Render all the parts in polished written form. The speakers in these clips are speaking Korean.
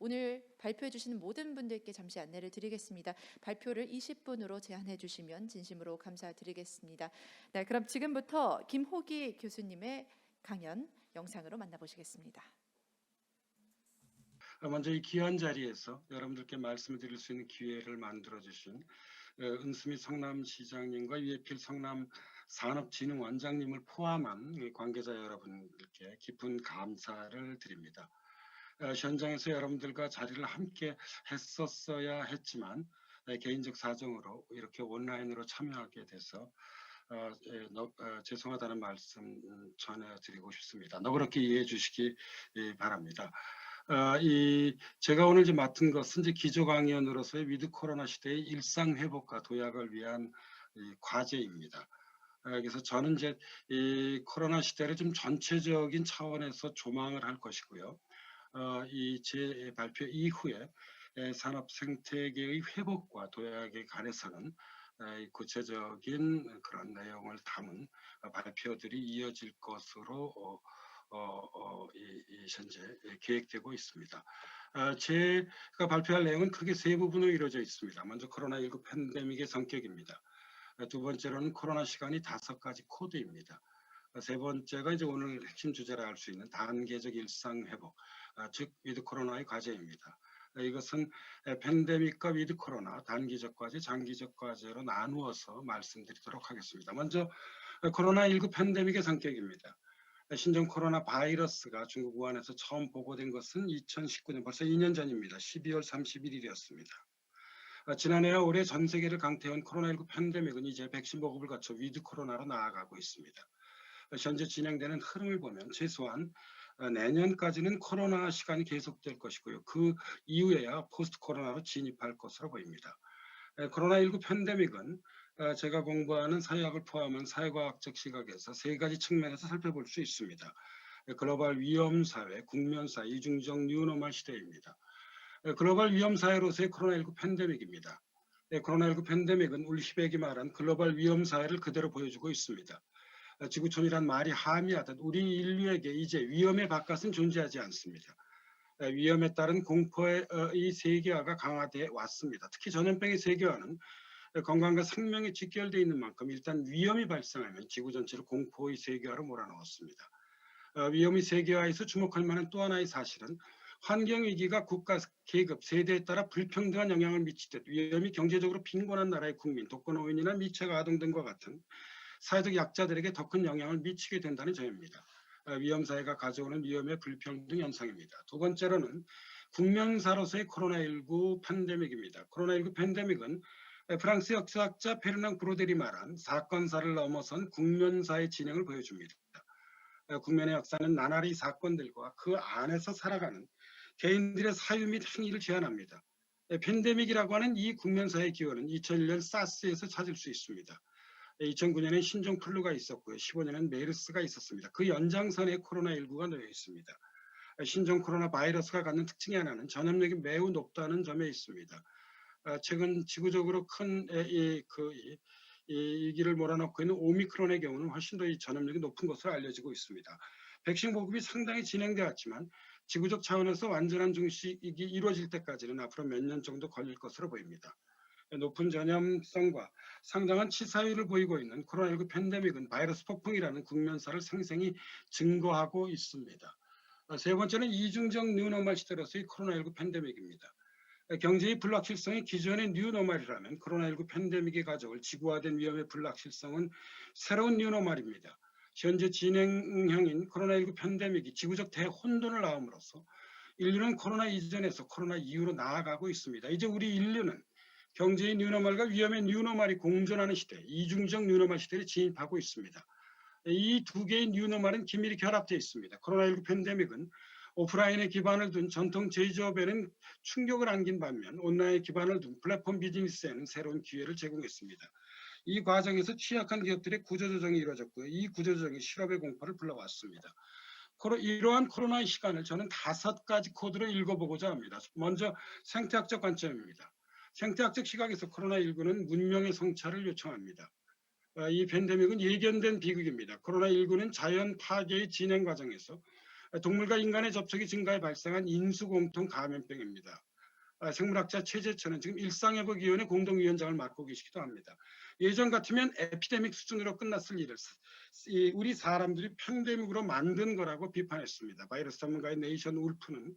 오늘 발표해 주시는 모든 분들께 잠시 안내를 드리겠습니다. 발표를 20분으로 제한해 주시면 진심으로 감사드리겠습니다. 네, 그럼 지금부터 김호기 교수님의 강연 영상으로 만나보시겠습니다. 먼저 이 귀한 자리에서 여러분들께 말씀을 드릴 수 있는 기회를 만들어주신 은수미 성남시장님과 유해필 성남산업진흥원장님을 포함한 관계자 여러분들께 깊은 감사를 드립니다. 현장에서 여러분들과 자리를 함께 했었어야 했지만 개인적 사정으로 이렇게 온라인으로 참여하게 돼서 죄송하다는 말씀 전해드리고 싶습니다. 너그럽게 이해해 주시기 바랍니다. 제가 오늘 이제 맡은 것은 이제 기조강연으로서의 위드 코로나 시대의 일상 회복과 도약을 위한 과제입니다. 그래서 저는 이제 이 코로나 시대를 좀 전체적인 차원에서 조망을 할 것이고요. 이 제 발표 이후에 산업 생태계의 회복과 도약에 관해서는 구체적인 그런 내용을 담은 발표들이 이어질 것으로 현재 계획되고 있습니다. 제가 발표할 내용은 크게 세 부분으로 이루어져 있습니다. 먼저 코로나19 팬데믹의 성격입니다. 두 번째로는 코로나 시간이 5가지 코드입니다. 세 번째가 이제 오늘 핵심 주제라 할 수 있는 단계적 일상 회복, 즉 위드 코로나의 과제입니다. 이것은 팬데믹과 위드 코로나 단기적 과제, 장기적 과제로 나누어서 말씀드리도록 하겠습니다. 먼저 코로나19 팬데믹의 성격입니다. 신종 코로나 바이러스가 중국 우한에서 처음 보고된 것은 2019년 벌써 2년 전입니다. 12월 31일이었습니다. 지난해와 올해 전 세계를 강타해온 코로나19 팬데믹은 이제 백신 보급을 거쳐 위드 코로나로 나아가고 있습니다. 현재 진행되는 흐름을 보면 최소한 내년까지는 코로나 시간이 계속될 것이고요. 그 이후에야 포스트 코로나로 진입할 것으로 보입니다. 코로나19 팬데믹은 제가 공부하는 사회학을 포함한 사회과학적 시각에서 세 가지 측면에서 살펴볼 수 있습니다. 글로벌 위험사회, 국면사회, 이중적 뉴노멀 시대입니다. 글로벌 위험사회로서의 코로나19 팬데믹입니다. 코로나19 팬데믹은 우리 시백이 말한 글로벌 위험사회를 그대로 보여주고 있습니다. 지구촌이란 말이 함의하듯 우리 인류에게 이제 위험의 바깥은 존재하지 않습니다. 위험에 따른 공포의 세계화가 강화되어 왔습니다. 특히 전염병의 세계화는 건강과 생명에 직결되어 있는 만큼 일단 위험이 발생하면 지구 전체를 공포의 세계화로 몰아넣었습니다. 위험의 세계화에서 주목할 만한 또 하나의 사실은 환경위기가 국가, 계급, 세대에 따라 불평등한 영향을 미치듯 위험이 경제적으로 빈곤한 나라의 국민, 독거노인이나 미취학 아동 등과 같은 사회적 약자들에게 더 큰 영향을 미치게 된다는 점입니다. 위험사회가 가져오는 위험의 불평등 현상입니다. 두 번째로는 국면사로서의 코로나19 팬데믹입니다. 코로나19 팬데믹은 프랑스 역사학자 페르낭 브로델이 말한 사건사를 넘어선 국면사의 진행을 보여줍니다. 국면의 역사는 나날이 사건들과 그 안에서 살아가는 개인들의 사유 및 행위를 제한합니다. 팬데믹이라고 하는 이 국면사의 기원은 2001년 사스에서 찾을 수 있습니다. 2009년에 신종 플루가 있었고요. 15년엔 메르스가 있었습니다. 그 연장선에 코로나19가 놓여 있습니다. 신종 코로나 바이러스가 갖는 특징의 하나는 전염력이 매우 높다는 점에 있습니다. 최근 지구적으로 큰 위기를 몰아넣고 있는 오미크론의 경우는 훨씬 더 이 전염력이 높은 것으로 알려지고 있습니다. 백신 보급이 상당히 진행되었지만 지구적 차원에서 완전한 종식이 이루어질 때까지는 앞으로 몇 년 정도 걸릴 것으로 보입니다. 높은 전염성과 상당한 치사율을 보이고 있는 코로나19 팬데믹은 바이러스 폭풍이라는 국면사를 생생히 증거하고 있습니다. 세 번째는 이중적 뉴노멀 시대로서의 코로나19 팬데믹입니다. 경제의 불확실성이 기존의 뉴노멀이라면 코로나19 팬데믹이 가져올 지구화된 위험의 불확실성은 새로운 뉴노멀입니다. 현재 진행형인 코로나19 팬데믹이 지구적 대혼돈을 낳음으로써 인류는 코로나 이전에서 코로나 이후로 나아가고 있습니다. 이제 우리 인류는 경제의 뉴노멀과 위험의 뉴노멀이 공존하는 시대, 이중적 뉴노멀 시대를 진입하고 있습니다. 이 두 개의 뉴노멀은 긴밀히 결합되어 있습니다. 코로나19 팬데믹은 오프라인에 기반을 둔 전통 제조업에는 충격을 안긴 반면 온라인에 기반을 둔 플랫폼 비즈니스에는 새로운 기회를 제공했습니다. 이 과정에서 취약한 기업들의 구조조정이 이루어졌고요. 이 구조조정이 실업의 공포를 불러왔습니다. 이러한 코로나의 시간을 저는 5가지 코드로 읽어보고자 합니다. 먼저 생태학적 관점입니다. 생태학적 시각에서 코로나19는 문명의 성찰을 요청합니다. 이 팬데믹은 예견된 비극입니다. 코로나19는 자연 파괴의 진행 과정에서 동물과 인간의 접촉이 증가해 발생한 인수공통 감염병입니다. 생물학자 최재천은 지금 일상회복위원회 공동위원장을 맡고 계시기도 합니다. 예전 같으면 에피데믹 수준으로 끝났을 일을 우리 사람들이 팬데믹으로 만든 거라고 비판했습니다. 바이러스 전문가인 네이션 울프는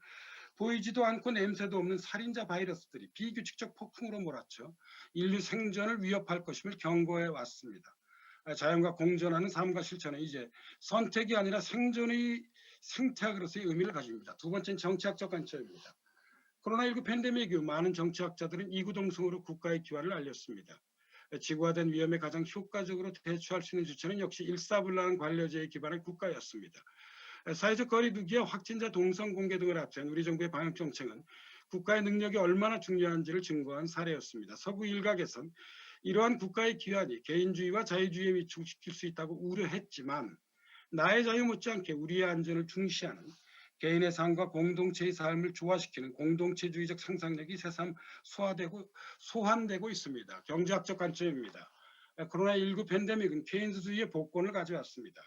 보이지도 않고 냄새도 없는 살인자 바이러스들이 비규칙적 폭풍으로 몰아쳐 인류 생존을 위협할 것임을 경고해 왔습니다. 자연과 공존하는 삶과 실천은 이제 선택이 아니라 생존의 생태학으로서의 의미를 가집니다. 두 번째는 정치학적 관점입니다. 코로나19 팬데믹 이후 많은 정치학자들은 이구동성으로 국가의 기화를 알렸습니다. 지구화된 위험에 가장 효과적으로 대처할 수 있는 주체는 역시 일사불란 관료제에 기반한 국가였습니다. 사회적 거리두기와 확진자 동선 공개 등을 합친 우리 정부의 방역 정책은 국가의 능력이 얼마나 중요한지를 증거한 사례였습니다. 서구 일각에선 이러한 국가의 기한이 개인주의와 자유주의에 위축시킬 수 있다고 우려했지만 나의 자유 못지않게 우리의 안전을 중시하는 개인의 삶과 공동체의 삶을 조화시키는 공동체주의적 상상력이 새삼 소환되고 있습니다. 경제학적 관점입니다. 코로나19 팬데믹은 케인즈주의의 복권을 가져왔습니다.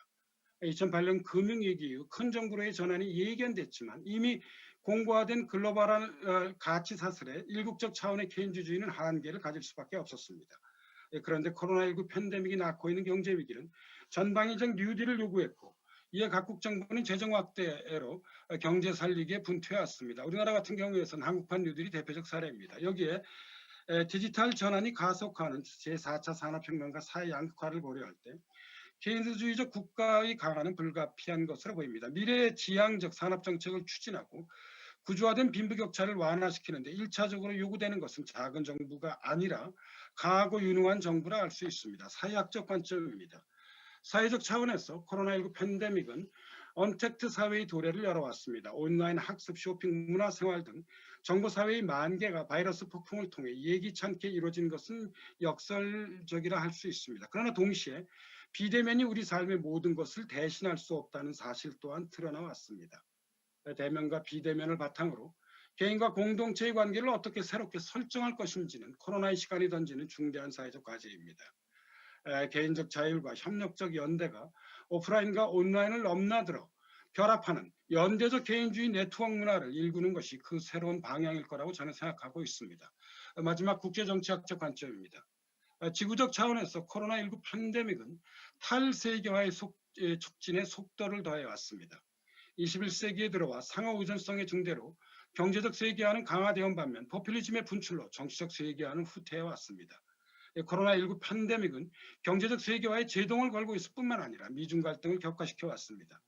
2008년 금융위기 이후 큰 정부로의 전환이 예견됐지만 이미 공고화된 글로벌한 가치 사슬에 일국적 차원의 케인즈주의는 한계를 가질 수밖에 없었습니다. 그런데 코로나19 팬데믹이 낳고 있는 경제 위기는 전방위적 뉴딜을 요구했고 이에 각국 정부는 재정 확대로 경제 살리기에 분투해왔습니다. 우리나라 같은 경우에서는 한국판 뉴딜이 대표적 사례입니다. 여기에 디지털 전환이 가속화하는 제4차 산업혁명과 사회 양극화를 고려할 때 케인즈주의적 국가의 강화는 불가피한 것으로 보입니다. 미래의 지향적 산업정책을 추진하고 구조화된 빈부격차를 완화시키는데 1차적으로 요구되는 것은 작은 정부가 아니라 강하고 유능한 정부라 할 수 있습니다. 사회학적 관점입니다. 사회적 차원에서 코로나19 팬데믹은 언택트 사회의 도래를 열어왔습니다. 온라인 학습, 쇼핑, 문화생활 등 정보사회의 만개가 바이러스 폭풍을 통해 예기치 않게 이루어진 것은 역설적이라 할 수 있습니다. 그러나 동시에 비대면이 우리 삶의 모든 것을 대신할 수 없다는 사실 또한 드러나왔습니다. 대면과 비대면을 바탕으로 개인과 공동체의 관계를 어떻게 새롭게 설정할 것인지는 코로나의 시간이 던지는 중대한 사회적 과제입니다. 개인적 자율과 협력적 연대가 오프라인과 온라인을 넘나들어 결합하는 연대적 개인주의 네트워크 문화를 일구는 것이 그 새로운 방향일 거라고 저는 생각하고 있습니다. 마지막 국제정치학적 관점입니다. 지구적 차원에서 코로나19 팬데믹은 탈세계화의 촉진에 속도를 더해 왔습니다. 21세기에 들어와 상호 의존성의 증대로 경제적 세계화는 강화되어 반면 포퓰리즘의 분출로 정치적 세계화는 후퇴해 왔습니다. 코로나19 팬데믹은 경제적 세계화에 제동을 걸고 있을 뿐만 아니라 미중 갈등을 격화시켜 왔습니다.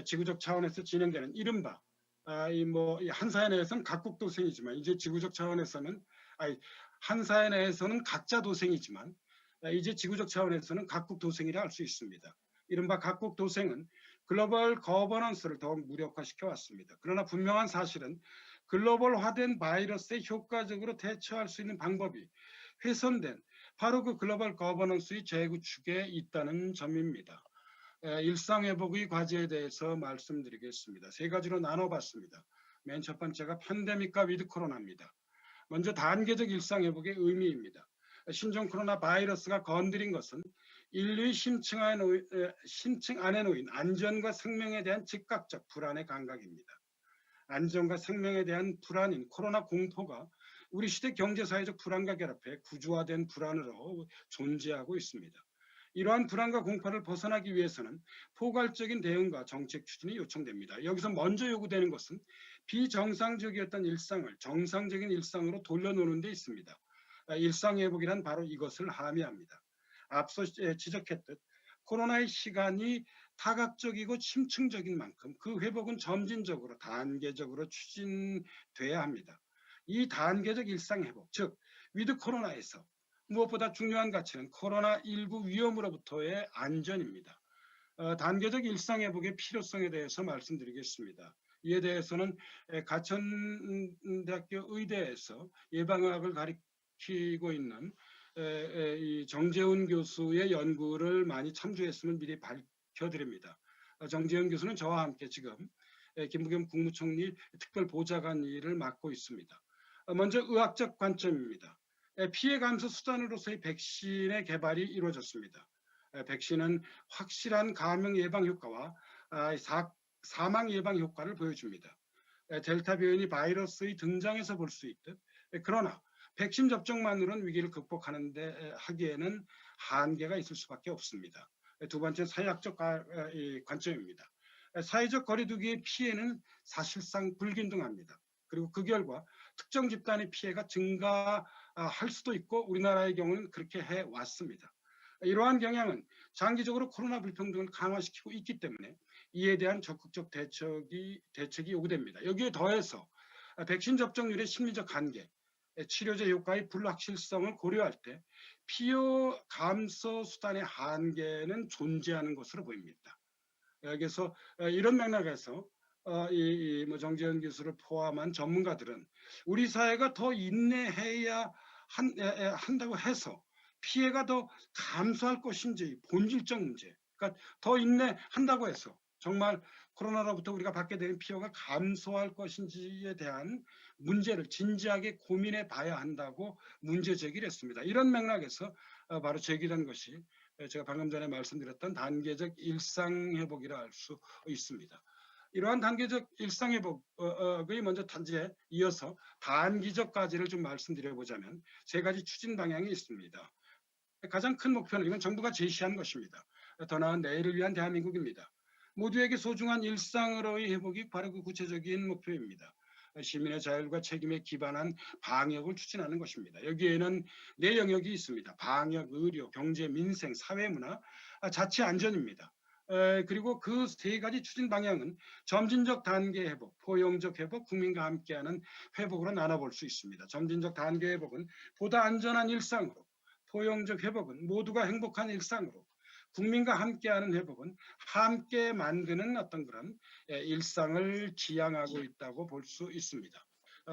지구적 차원에서 진행되는 이른바 한 사회 내에서는 각국 도생이지만 이제 지구적 차원에서는 한 사회 내에서는 각자 도생이지만 이제 지구적 차원에서는 각국 도생이라 할 수 있습니다. 이른바 각국 도생은 글로벌 거버넌스를 더욱 무력화시켜 왔습니다. 그러나 분명한 사실은 글로벌화된 바이러스에 효과적으로 대처할 수 있는 방법이 훼손된 바로 그 글로벌 거버넌스의 재구축에 있다는 점입니다. 일상회복의 과제에 대해서 말씀드리겠습니다. 세 가지로 나눠봤습니다. 맨 첫 번째가 팬데믹과 위드 코로나입니다. 먼저 단계적 일상회복의 의미입니다. 신종 코로나 바이러스가 건드린 것은 인류의 심층 안에 놓인 안전과 생명에 대한 즉각적 불안의 감각입니다. 안전과 생명에 대한 불안인 코로나 공포가 우리 시대 경제사회적 불안과 결합해 구조화된 불안으로 존재하고 있습니다. 이러한 불안과 공포를 벗어나기 위해서는 포괄적인 대응과 정책 추진이 요청됩니다. 여기서 먼저 요구되는 것은 비정상적이었던 일상을 정상적인 일상으로 돌려놓는 데 있습니다. 일상회복이란 바로 이것을 함의합니다. 앞서 지적했듯 코로나의 시간이 타각적이고 심층적인 만큼 그 회복은 점진적으로 단계적으로 추진돼야 합니다. 이 단계적 일상회복, 즉 위드 코로나에서 무엇보다 중요한 가치는 코로나19 위험으로부터의 안전입니다. 단계적 일상회복의 필요성에 대해서 말씀드리겠습니다. 이에 대해서는 가천대학교 의대에서 예방의학을 가리키고 있는 정재훈 교수의 연구를 많이 참조했으면 미리 밝혀드립니다. 정재훈 교수는 저와 함께 지금 김부겸 국무총리 특별보좌관 일을 맡고 있습니다. 먼저 의학적 관점입니다. 피해 감소 수단으로서의 백신의 개발이 이루어졌습니다. 백신은 확실한 감염 예방 효과와 사망 예방 효과를 보여줍니다. 델타 변이 바이러스의 등장에서 볼 수 있듯 그러나 백신 접종만으로는 위기를 극복하는 데 하기에는 한계가 있을 수밖에 없습니다. 두 번째 사회학적 관점입니다. 사회적 거리두기의 피해는 사실상 불균등합니다. 그리고 그 결과 특정 집단의 피해가 증가할 수도 있고 우리나라의 경우는 그렇게 해왔습니다. 이러한 경향은 장기적으로 코로나 불평등을 강화시키고 있기 때문에 이에 대한 적극적 대책이 요구됩니다. 여기에 더해서 백신 접종률의 심리적 한계, 치료제 효과의 불확실성을 고려할 때 피해 감소 수단의 한계는 존재하는 것으로 보입니다. 그래서 이런 맥락에서 정재현 교수를 포함한 전문가들은 우리 사회가 더 인내해야 한다고 해서 피해가 더 감소할 것인지 본질적 문제, 그러니까 더 인내한다고 해서 정말 코로나로부터 우리가 받게 되는 피해가 감소할 것인지에 대한 문제를 진지하게 고민해 봐야 한다고 문제 제기를 했습니다. 이런 맥락에서 바로 제기된 것이 제가 방금 전에 말씀드렸던 단계적 일상회복이라 할 수 있습니다. 이러한 단계적 일상회복의 먼저 단지에 이어서 단기적 과제를 좀 말씀드려보자면 세 가지 추진 방향이 있습니다. 가장 큰 목표는 이건 정부가 제시한 것입니다. 더 나은 내일을 위한 대한민국입니다. 모두에게 소중한 일상으로의 회복이 바로 그 구체적인 목표입니다. 시민의 자율과 책임에 기반한 방역을 추진하는 것입니다. 여기에는 네 영역이 있습니다. 방역, 의료, 경제, 민생, 사회문화, 자치 안전입니다. 그리고 그 세 가지 추진 방향은 점진적 단계 회복, 포용적 회복, 국민과 함께하는 회복으로 나눠볼 수 있습니다. 점진적 단계 회복은 보다 안전한 일상으로, 포용적 회복은 모두가 행복한 일상으로, 국민과 함께하는 회복은 함께 만드는 어떤 그런 일상을 지향하고 있다고 볼 수 있습니다.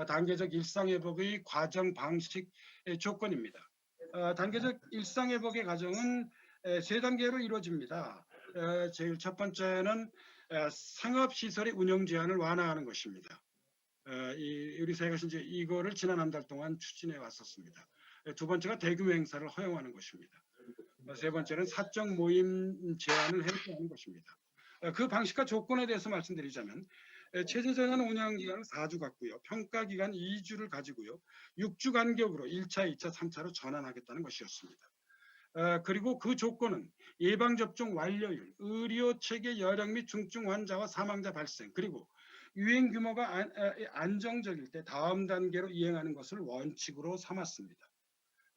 단계적 일상회복의 과정 방식 조건입니다. 단계적 일상회복의 과정은 세 단계로 이루어집니다. 제일 첫 번째는 상업시설의 운영 제한을 완화하는 것입니다. 우리 사회가 이제 이거를 지난 한 달 동안 추진해 왔었습니다. 두 번째가 대규모 행사를 허용하는 것입니다. 세 번째는 사적 모임 제한을 해소하는 것입니다. 그 방식과 조건에 대해서 말씀드리자면 체제정한 운영 기간은 4주 갖고요. 평가 기간 2주를 가지고요. 6주 간격으로 1차, 2차, 3차로 전환하겠다는 것이었습니다. 그리고 그 조건은 예방접종 완료율, 의료체계 여력 및 중증 환자와 사망자 발생, 그리고 유행 규모가 안정적일 때 다음 단계로 이행하는 것을 원칙으로 삼았습니다.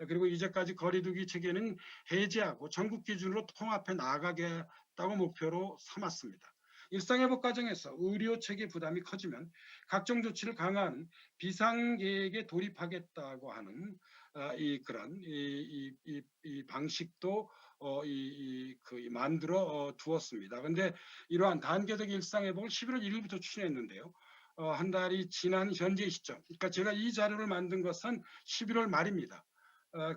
그리고 이제까지 거리두기 체계는 해제하고 전국 기준으로 통합해 나가겠다고 목표로 삼았습니다. 일상회복 과정에서 의료 체계 부담이 커지면 각종 조치를 강화하는 비상계획에 돌입하겠다고 하는 이 방식도 만들어 두었습니다. 그런데 이러한 단계적 일상회복을 11월 1일부터 추진했는데요. 한 달이 지난 현재 시점, 그러니까 제가 이 자료를 만든 것은 11월 말입니다.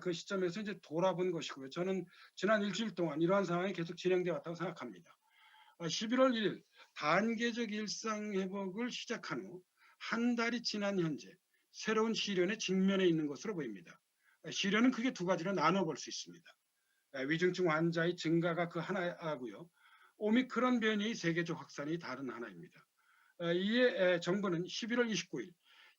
그 시점에서 이제 돌아본 것이고요. 저는 지난 일주일 동안 이러한 상황이 계속 진행되어 왔다고 생각합니다. 11월 1일 단계적 일상 회복을 시작한 후 한 달이 지난 현재 새로운 시련에 직면해 있는 것으로 보입니다. 시련은 크게 두 가지로 나눠볼 수 있습니다. 위중증 환자의 증가가 그 하나고요. 오미크론 변이의 세계적 확산이 다른 하나입니다. 이에 정부는 11월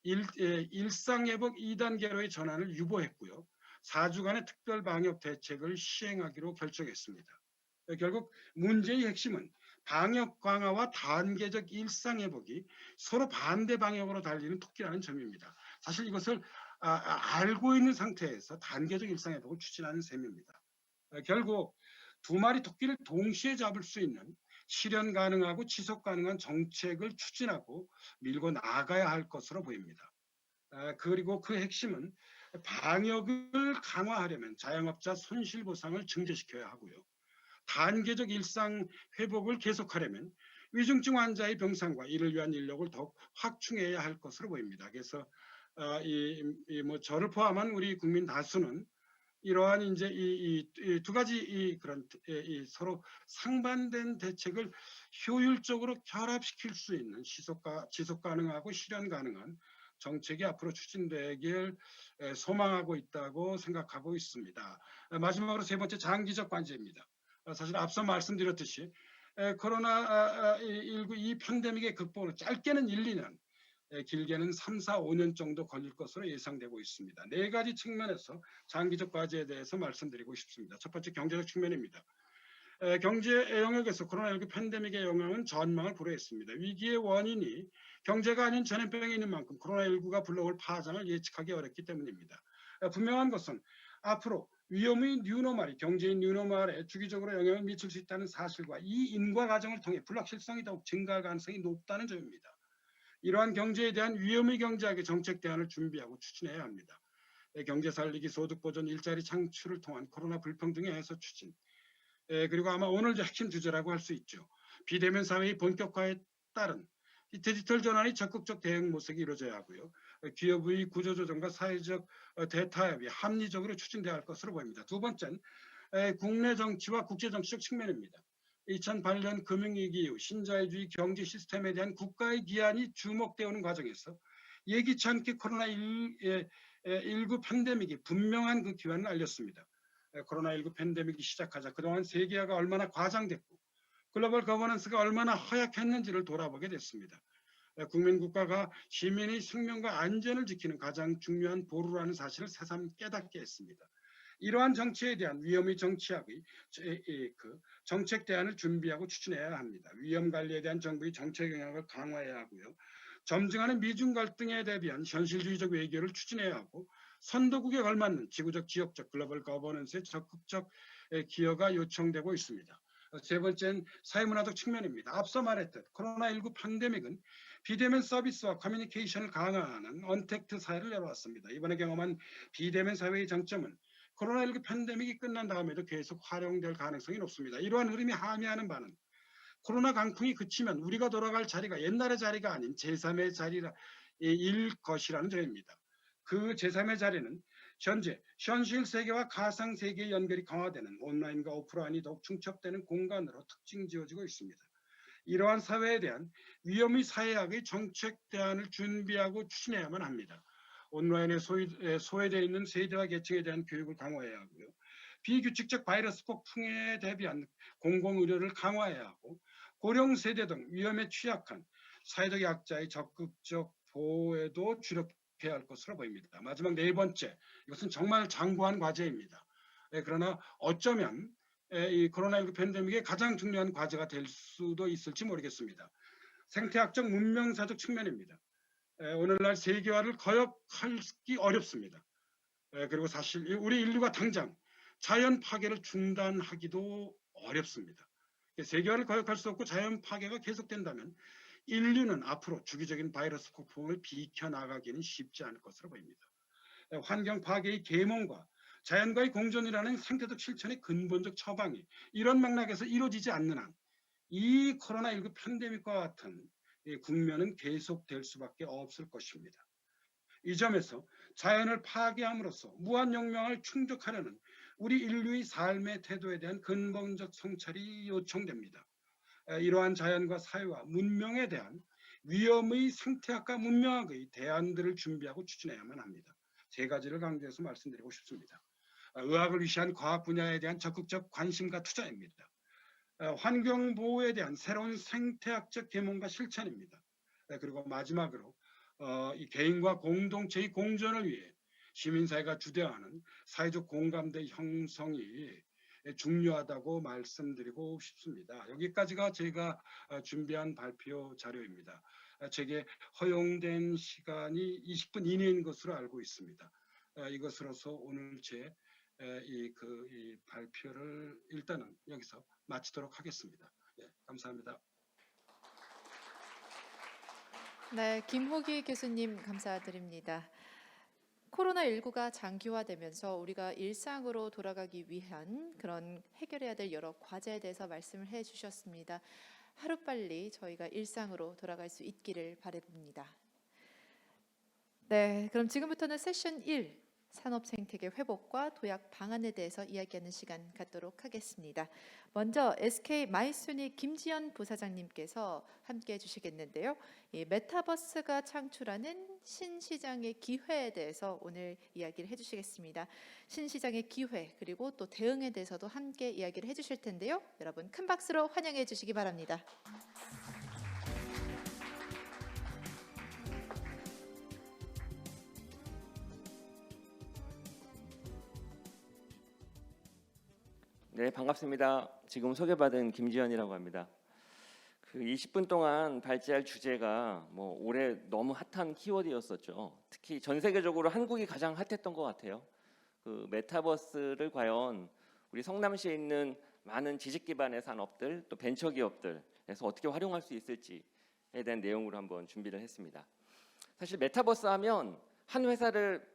29일 일상회복 2단계로의 전환을 유보했고요. 4주간의 특별 방역 대책을 시행하기로 결정했습니다. 결국 문제의 핵심은 방역 강화와 단계적 일상회복이 서로 반대 방향으로 달리는 토끼라는 점입니다. 사실 이것을 알고 있는 상태에서 단계적 일상회복을 추진하는 셈입니다. 결국 두 마리 토끼를 동시에 잡을 수 있는 실현 가능하고 지속 가능한 정책을 추진하고 밀고 나가야 할 것으로 보입니다. 그리고 그 핵심은 방역을 강화하려면 자영업자 손실보상을 증대시켜야 하고요. 단계적 일상 회복을 계속하려면 위중증 환자의 병상과 이를 위한 인력을 더욱 확충해야 할 것으로 보입니다. 그래서 저를 포함한 우리 국민 다수는 이러한 이제 이 두 가지 그런 서로 상반된 대책을 효율적으로 결합시킬 수 있는 지속 가능하고 실현 가능한 정책이 앞으로 추진되길 소망하고 있다고 생각하고 있습니다. 마지막으로 세 번째 장기적 관제입니다. 사실 앞서 말씀드렸듯이 코로나19 이 팬데믹의 극복은 짧게는 1, 2년, 길게는 3, 4, 5년 정도 걸릴 것으로 예상되고 있습니다. 네 가지 측면에서 장기적 과제에 대해서 말씀드리고 싶습니다. 첫 번째 경제적 측면입니다. 경제 영역에서 코로나19 팬데믹의 영향은 전망을 불허했습니다. 위기의 원인이 경제가 아닌 전염병이 있는 만큼 코로나19가 불러올 파장을 예측하기 어렵기 때문입니다. 분명한 것은 앞으로 위험의 뉴노멀이 경제의 뉴노멀에 주기적으로 영향을 미칠 수 있다는 사실과 이 인과 과정을 통해 불확실성이 더욱 증가할 가능성이 높다는 점입니다. 이러한 경제에 대한 위험의 경제학의 정책 대안을 준비하고 추진해야 합니다. 경제 살리기, 소득 보전, 일자리 창출을 통한 코로나 불평등의 해소 추진, 그리고 아마 오늘 핵심 주제라고 할 수 있죠. 비대면 사회의 본격화에 따른 디지털 전환이 적극적 대응 모색이 이루어져야 하고요. 기업의 구조조정과 사회적 대타협이 합리적으로 추진돼야 할 것으로 보입니다. 두 번째는 국내 정치와 국제 정치적 측면입니다. 2008년 금융위기 이후 신자유주의 경제 시스템에 대한 국가의 기한이 주목되어 오는 과정에서 예기치 않게 코로나19 팬데믹이 분명한 그 기한을 알렸습니다. 코로나19 팬데믹이 시작하자 그동안 세계화가 얼마나 과장됐고 글로벌 거버넌스가 얼마나 허약했는지를 돌아보게 됐습니다. 국민 국가가 시민의 생명과 안전을 지키는 가장 중요한 보루라는 사실을 새삼 깨닫게 했습니다. 이러한 정치에 대한 위험의 정치학의 정책 대안을 준비하고 추진해야 합니다. 위험 관리에 대한 정부의 정책 영향을 강화해야 하고요. 점증하는 미중 갈등에 대비한 현실주의적 외교를 추진해야 하고 선도국에 걸맞는 지구적, 지역적, 글로벌 거버넌스의 적극적 기여가 요청되고 있습니다. 세 번째는 사회문화적 측면입니다. 앞서 말했듯 코로나19 팬데믹은 비대면 서비스와 커뮤니케이션을 강화하는 언택트 사회를 내놓았습니다. 이번에 경험한 비대면 사회의 장점은 코로나19 팬데믹이 끝난 다음에도 계속 활용될 가능성이 높습니다. 이러한 흐름이 함의하는 바는 코로나 강풍이 그치면 우리가 돌아갈 자리가 옛날의 자리가 아닌 제3의 자리일 것이라는 점입니다. 그 제3의 자리는 현재 현실 세계와 가상 세계의 연결이 강화되는 온라인과 오프라인이 더욱 중첩되는 공간으로 특징 지어지고 있습니다. 이러한 사회에 대한 위험의 사회학의 정책 대안을 준비하고 추진해야만 합니다. 온라인에 소외되어 있는 세대와 계층에 대한 교육을 강화해야 하고요. 비규칙적 바이러스 폭풍에 대비한 공공의료를 강화해야 하고 고령 세대 등 위험에 취약한 사회적 약자의 적극적 보호에도 주력해야 할 것으로 보입니다. 마지막 네 번째, 이것은 정말 장부한 과제입니다. 그러나 어쩌면 이 코로나19 팬데믹의 가장 중요한 과제가 될 수도 있을지 모르겠습니다. 생태학적 문명사적 측면입니다. 오늘날 세계화를 거역하기 어렵습니다. 그리고 사실 우리 인류가 당장 자연 파괴를 중단하기도 어렵습니다. 세계화를 거역할 수 없고 자연 파괴가 계속된다면 인류는 앞으로 주기적인 바이러스 폭풍을 비켜나가기는 쉽지 않을 것으로 보입니다. 환경 파괴의 계몽과 자연과의 공존이라는 생태적 실천의 근본적 처방이 이런 맥락에서 이루어지지 않는 한 이 코로나19 팬데믹과 같은 국면은 계속될 수밖에 없을 것입니다. 이 점에서 자연을 파괴함으로써 무한영명을 충족하려는 우리 인류의 삶의 태도에 대한 근본적 성찰이 요청됩니다. 이러한 자연과 사회와 문명에 대한 위험의 생태학과 문명학의 대안들을 준비하고 추진해야만 합니다. 세 가지를 강조해서 말씀드리고 싶습니다. 의학을 위시한 과학 분야에 대한 적극적 관심과 투자입니다. 환경보호에 대한 새로운 생태학적 계몽과 실천입니다. 그리고 마지막으로 이 개인과 공동체의 공존을 위해 시민사회가 주도하는 사회적 공감대 형성이 중요하다고 말씀드리고 싶습니다. 여기까지가 제가 준비한 발표 자료입니다. 제게 허용된 시간이 20분 이내인 것으로 알고 있습니다. 이것으로서 오늘 제 이 발표를 일단은 여기서 마치도록 하겠습니다. 예, 감사합니다. 네, 김호기 교수님 감사드립니다. 코로나19가 장기화되면서 우리가 일상으로 돌아가기 위한 그런 해결해야 될 여러 과제에 대해서 말씀을 해주셨습니다. 하루빨리 저희가 일상으로 돌아갈 수 있기를 바라봅니다. 네, 그럼 지금부터는 세션 1 산업 생태계 회복과 도약 방안에 대해서 이야기하는 시간 갖도록 하겠습니다. 먼저 SK 마이순위 김지연 부사장님께서 함께 해주시겠는데요. 이 메타버스가 창출하는 신시장의 기회에 대해서 오늘 이야기를 해주시겠습니다. 신시장의 기회 그리고 또 대응에 대해서도 함께 이야기를 해주실 텐데요. 여러분 큰 박수로 환영해 주시기 바랍니다. 네, 반갑습니다. 지금 소개받은 김지현이라고 합니다. 20분 동안 발제할 주제가 올해 너무 핫한 키워드였었죠. 특히 전 세계적으로 한국이 가장 핫했던 것 같아요. 메타버스를 과연 우리 성남시에 있는 많은 지식 기반의 산업들 또 벤처 기업들에서 어떻게 활용할 수 있을지에 대한 내용으로 한번 준비를 했습니다. 사실 메타버스 하면 한 회사를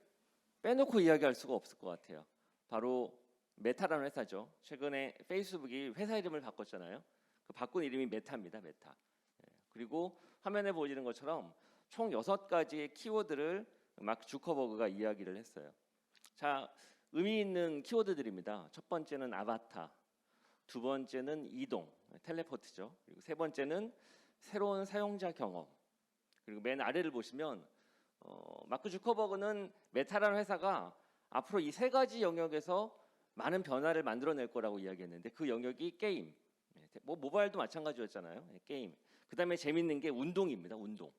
빼놓고 이야기할 수가 없을 것 같아요. 바로 메타라는 회사죠. 최근에 페이스북이 회사 이름을 바꿨잖아요. 그 바꾼 이름이 메타입니다. 메타. 그리고 화면에 보이는 것처럼 총 6가지의 키워드를 마크 주커버그가 이야기를 했어요. 자, 의미 있는 키워드들입니다. 첫 번째는 아바타, 두 번째는 이동, 텔레포트죠. 그리고 세 번째는 새로운 사용자 경험. 그리고 맨 아래를 보시면 마크 주커버그는 메타라는 회사가 앞으로 이 3가지 영역에서 많은 변화를 만들어낼 거라고 이야기했는데 그 영역이 게임, 모바일도 마찬가지였잖아요. 게임. 그다음에 재밌는 게 운동입니다. 운동.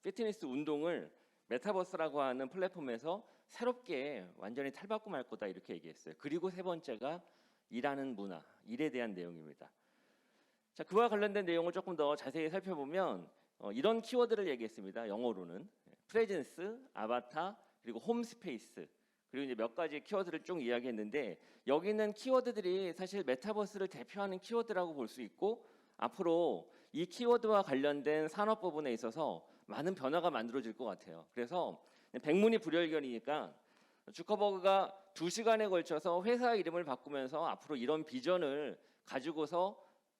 피트니스 운동을 메타버스라고 하는 플랫폼에서 새롭게 완전히 탈바꿈 할 거다 이렇게 얘기했어요. 그리고 세 번째가 일하는 문화, 일에 대한 내용입니다. 자, 그와 관련된 내용을 조금 더 자세히 살펴보면 이런 키워드를 얘기했습니다. 영어로는 프레젠스, 아바타, 그리고 홈스페이스. 그리고 이제 몇 가지 키워드를 쭉 이야기했는데 여기 있는 키워드들이 사실 메타버스를 대표하는 키워드라고 볼 수 있고 앞으로 이 키워드와 관련된 산업 부분에 있어서 많은 변화가 만들어질 것 같아요. 그래서 백문이 불여일견이니까 주커버그가 2시간에 걸쳐서 회사 이름을 바꾸면서 앞으로 이런 비전을 가지고서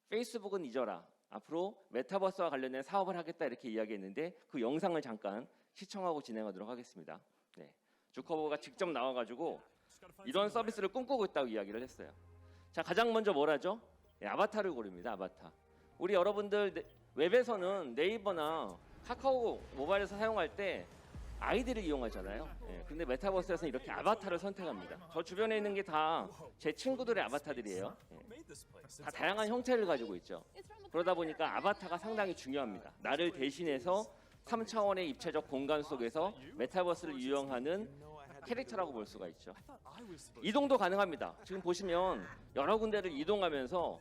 페이스북은 잊어라. 앞으로 메타버스와 관련된 사업을 하겠다 이렇게 이야기했는데 그 영상을 잠깐 시청하고 진행하도록 하겠습니다. 네. 주커버그가 직접 나와가지고 이런 서비스를 꿈꾸고 있다고 이야기를 했어요. 자, 가장 먼저 뭘 하죠? 아바타를 고릅니다. 아바타. 우리 여러분들 웹에서는 네이버나 카카오 모바일에서 사용할 때 아이디를 이용하잖아요. 근데 메타버스에서는 이렇게 아바타를 선택합니다. 저 주변에 있는 게 다 제 친구들의 아바타들이에요. 다 다양한 형태를 가지고 있죠. 그러다 보니까 아바타가 상당히 중요합니다. 나를 대신해서 3차원의 입체적 공간 속에서 메타버스를 이용하는 캐릭터라고 볼 수가 있죠. 이동도 가능합니다. 지금 보시면 여러 군데를 이동하면서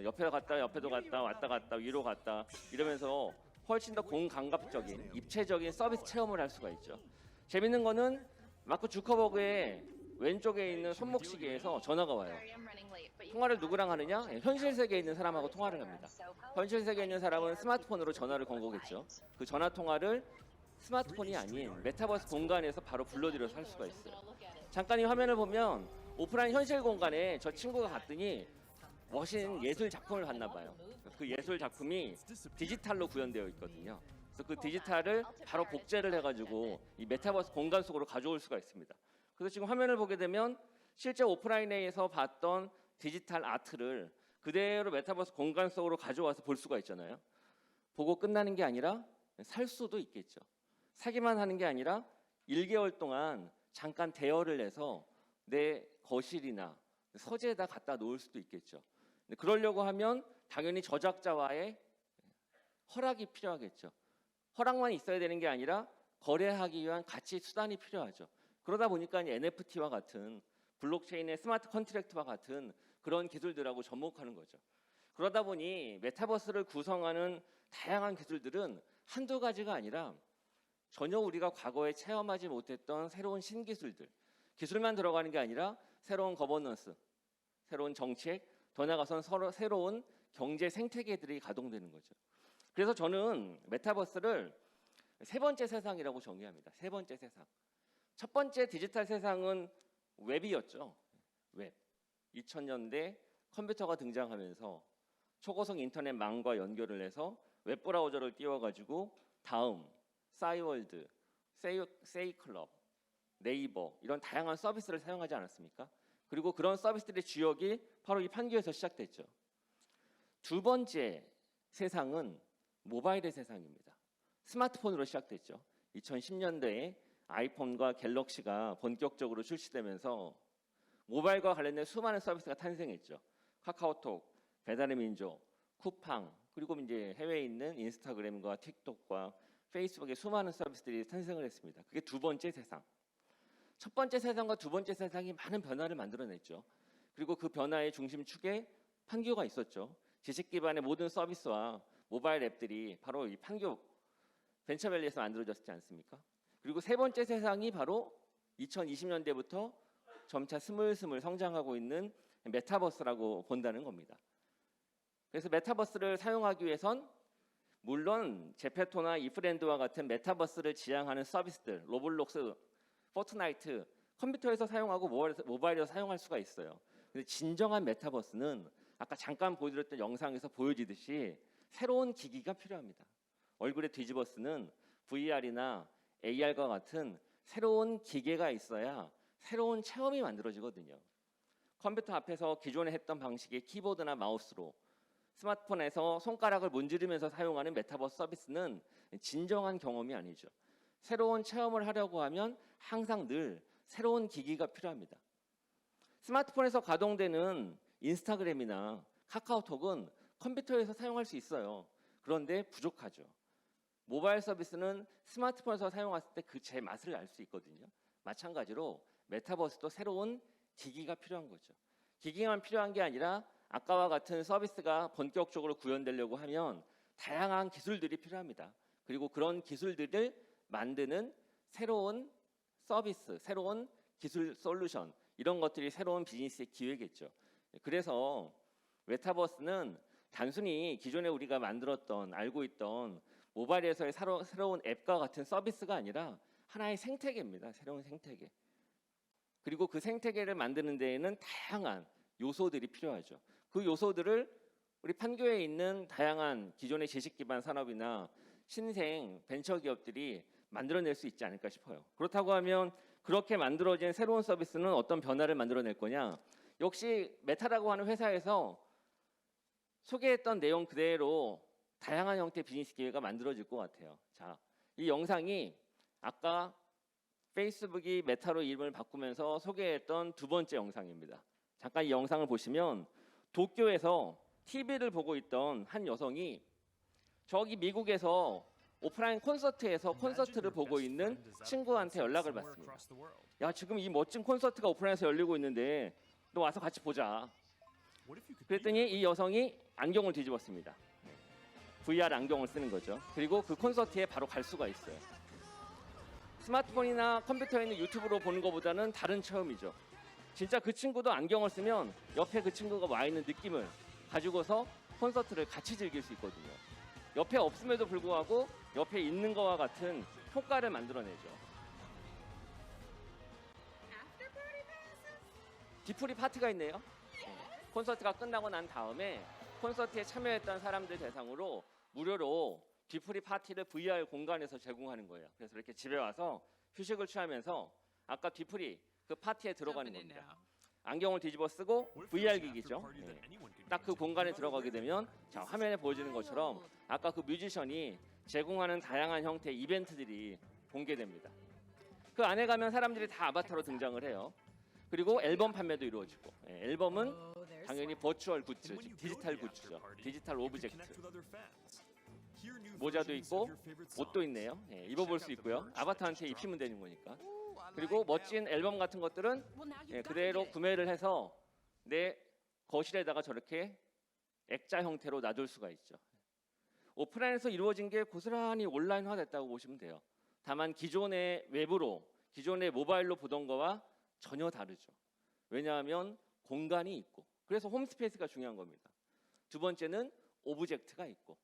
옆에 갔다 옆에도 갔다 왔다 갔다 위로 갔다 이러면서 훨씬 더 공감각적인 입체적인 서비스 체험을 할 수가 있죠. 재밌는 거는 마크 주커버그의 왼쪽에 있는 손목시계에서 전화가 와요. 통화를 누구랑 하느냐? 현실 세계에 있는 사람하고 통화를 합니다. 현실 세계에 있는 사람은 스마트폰으로 전화를 건 거겠죠. 그 전화 통화를 스마트폰이 아닌 메타버스 공간에서 바로 불러들여서 할 수가 있어요. 잠깐 이 화면을 보면 오프라인 현실 공간에 저 친구가 갔더니 멋진 예술 작품을 봤나 봐요. 그 예술 작품이 디지털로 구현되어 있거든요. 그래서 그 디지털을 바로 복제를 해가지고 이 메타버스 공간 속으로 가져올 수가 있습니다. 그래서 지금 화면을 보게 되면 실제 오프라인에서 봤던 디지털 아트를 그대로 메타버스 공간 속으로 가져와서 볼 수가 있잖아요. 보고 끝나는 게 아니라 살 수도 있겠죠. 사기만 하는 게 아니라 1개월 동안 잠깐 대여를 해서 내 거실이나 서재에다 갖다 놓을 수도 있겠죠. 그러려고 하면 당연히 저작자와의 허락이 필요하겠죠. 허락만 있어야 되는 게 아니라 거래하기 위한 가치 수단이 필요하죠. 그러다 보니까 NFT와 같은 블록체인의 스마트 컨트랙트와 같은 그런 기술들하고 접목하는 거죠. 그러다 보니 메타버스를 구성하는 다양한 기술들은 한두 가지가 아니라 전혀 우리가 과거에 체험하지 못했던 새로운 신기술들, 기술만 들어가는 게 아니라 새로운 거버넌스, 새로운 정책, 더 나아가서는 새로운 경제 생태계들이 가동되는 거죠. 그래서 저는 메타버스를 세 번째 세상이라고 정의합니다. 세 번째 세상. 첫 번째 디지털 세상은 웹이었죠. 웹. 2000년대 컴퓨터가 등장하면서 초고속 인터넷망과 연결을 해서 웹브라우저를 띄워가지고 다음 싸이월드, 세이클럽, 네이버 이런 다양한 서비스를 사용하지 않았습니까? 그리고 그런 서비스들의 주역이 바로 이 판교에서 시작됐죠. 두 번째 세상은 모바일의 세상입니다. 스마트폰으로 시작됐죠. 2010년대에 아이폰과 갤럭시가 본격적으로 출시되면서 모바일과 관련된 수많은 서비스가 탄생했죠. 카카오톡, 배달의 민족, 쿠팡, 그리고 이제 해외에 있는 인스타그램과 틱톡과 페이스북의 수많은 서비스들이 탄생을 했습니다. 그게 두 번째 세상. 첫 번째 세상과 두 번째 세상이 많은 변화를 만들어냈죠. 그리고 그 변화의 중심축에 판교가 있었죠. 지식 기반의 모든 서비스와 모바일 앱들이 바로 이 판교 벤처밸리에서 만들어졌지 않습니까? 그리고 세 번째 세상이 바로 2020년대부터 점차 스물스물 성장하고 있는 메타버스라고 본다는 겁니다. 그래서 메타버스를 사용하기 위해선 물론 제페토나 이프랜드와 같은 메타버스를 지향하는 서비스들, 로블록스, 포트나이트, 컴퓨터에서 사용하고 모바일에서 사용할 수가 있어요. 근데 진정한 메타버스는 아까 잠깐 보여드렸던 영상에서 보여지듯이 새로운 기기가 필요합니다. 얼굴에 뒤집어 쓰는 VR이나 AR과 같은 새로운 기계가 있어야 새로운 체험이 만들어지거든요. 컴퓨터 앞에서 기존에 했던 방식의 키보드나 마우스로 스마트폰에서 손가락을 문지르면서 사용하는 메타버스 서비스는 진정한 경험이 아니죠. 새로운 체험을 하려고 하면 항상 늘 새로운 기기가 필요합니다. 스마트폰에서 가동되는 인스타그램이나 카카오톡은 컴퓨터에서 사용할 수 있어요. 그런데 부족하죠. 모바일 서비스는 스마트폰에서 사용했을 때 그 제 맛을 알 수 있거든요. 마찬가지로 메타버스도 새로운 기기가 필요한 거죠. 기기만 필요한 게 아니라 아까와 같은 서비스가 본격적으로 구현되려고 하면 다양한 기술들이 필요합니다. 그리고 그런 기술들을 만드는 새로운 서비스, 새로운 기술 솔루션 이런 것들이 새로운 비즈니스의 기회겠죠. 그래서 메타버스는 단순히 기존에 우리가 만들었던 알고 있던 모바일에서의 새로운 앱과 같은 서비스가 아니라 하나의 생태계입니다. 새로운 생태계. 그리고 그 생태계를 만드는 데에는 다양한 요소들이 필요하죠. 그 요소들을 우리 판교에 있는 다양한 기존의 지식 기반 산업이나 신생 벤처 기업들이 만들어낼 수 있지 않을까 싶어요. 그렇다고 하면 그렇게 만들어진 새로운 서비스는 어떤 변화를 만들어낼 거냐? 역시 메타라고 하는 회사에서 소개했던 내용 그대로 다양한 형태의 비즈니스 기회가 만들어질 것 같아요. 자, 이 영상이 아까 페이스북이 메타로 이름을 바꾸면서 소개했던 두 번째 영상입니다. 잠깐 이 영상을 보시면 도쿄에서 TV를 보고 있던 한 여성이 저기 미국에서 오프라인 콘서트에서 콘서트를 보고 있는 친구한테 연락을 받습니다. 야, 지금 이 멋진 콘서트가 오프라인에서 열리고 있는데 너 와서 같이 보자. 그랬더니 이 여성이 안경을 뒤집었습니다. VR 안경을 쓰는 거죠. 그리고 그 콘서트에 바로 갈 수가 있어요. 스마트폰이나 컴퓨터에 있는 유튜브로 보는 것보다는 다른 체험이죠. 진짜 그 친구도 안경을 쓰면 옆에 그 친구가 와 있는 느낌을 가지고서 콘서트를 같이 즐길 수 있거든요. 옆에 없음에도 불구하고 옆에 있는 거와 같은 효과를 만들어내죠. 뒤풀이 파티가 있네요. 콘서트가 끝나고 난 다음에 콘서트에 참여했던 사람들 대상으로 무료로 뒤풀이 파티를 VR 공간에서 제공하는 거예요. 그래서 이렇게 집에 와서 휴식을 취하면서 아까 뒤풀이 그 파티에 들어가는 겁니다. 안경을 뒤집어 쓰고 VR 기기죠. 딱 그 공간에 들어가게 되면 자, 화면에 보여지는 것처럼 아까 그 뮤지션이 제공하는 다양한 형태의 이벤트들이 공개됩니다. 그 안에 가면 사람들이 다 아바타로 등장을 해요. 그리고 앨범 판매도 이루어지고 앨범은 당연히 버추얼 굿즈, 즉 디지털 굿즈죠. 디지털 오브젝트. 모자도 있고 옷도 있네요. 입어볼 수 있고요. 아바타한테 입히면 되는 거니까. 그리고 멋진 앨범 같은 것들은 그대로 구매를 해서 내 거실에다가 저렇게 액자 형태로 놔둘 수가 있죠. 오프라인에서 이루어진 게 고스란히 온라인화됐다고 보시면 돼요. 다만 기존의 웹으로, 기존의 모바일로 보던 거와 전혀 다르죠. 왜냐하면 공간이 있고, 그래서 홈스페이스가 중요한 겁니다. 두 번째는 오브젝트가 있고,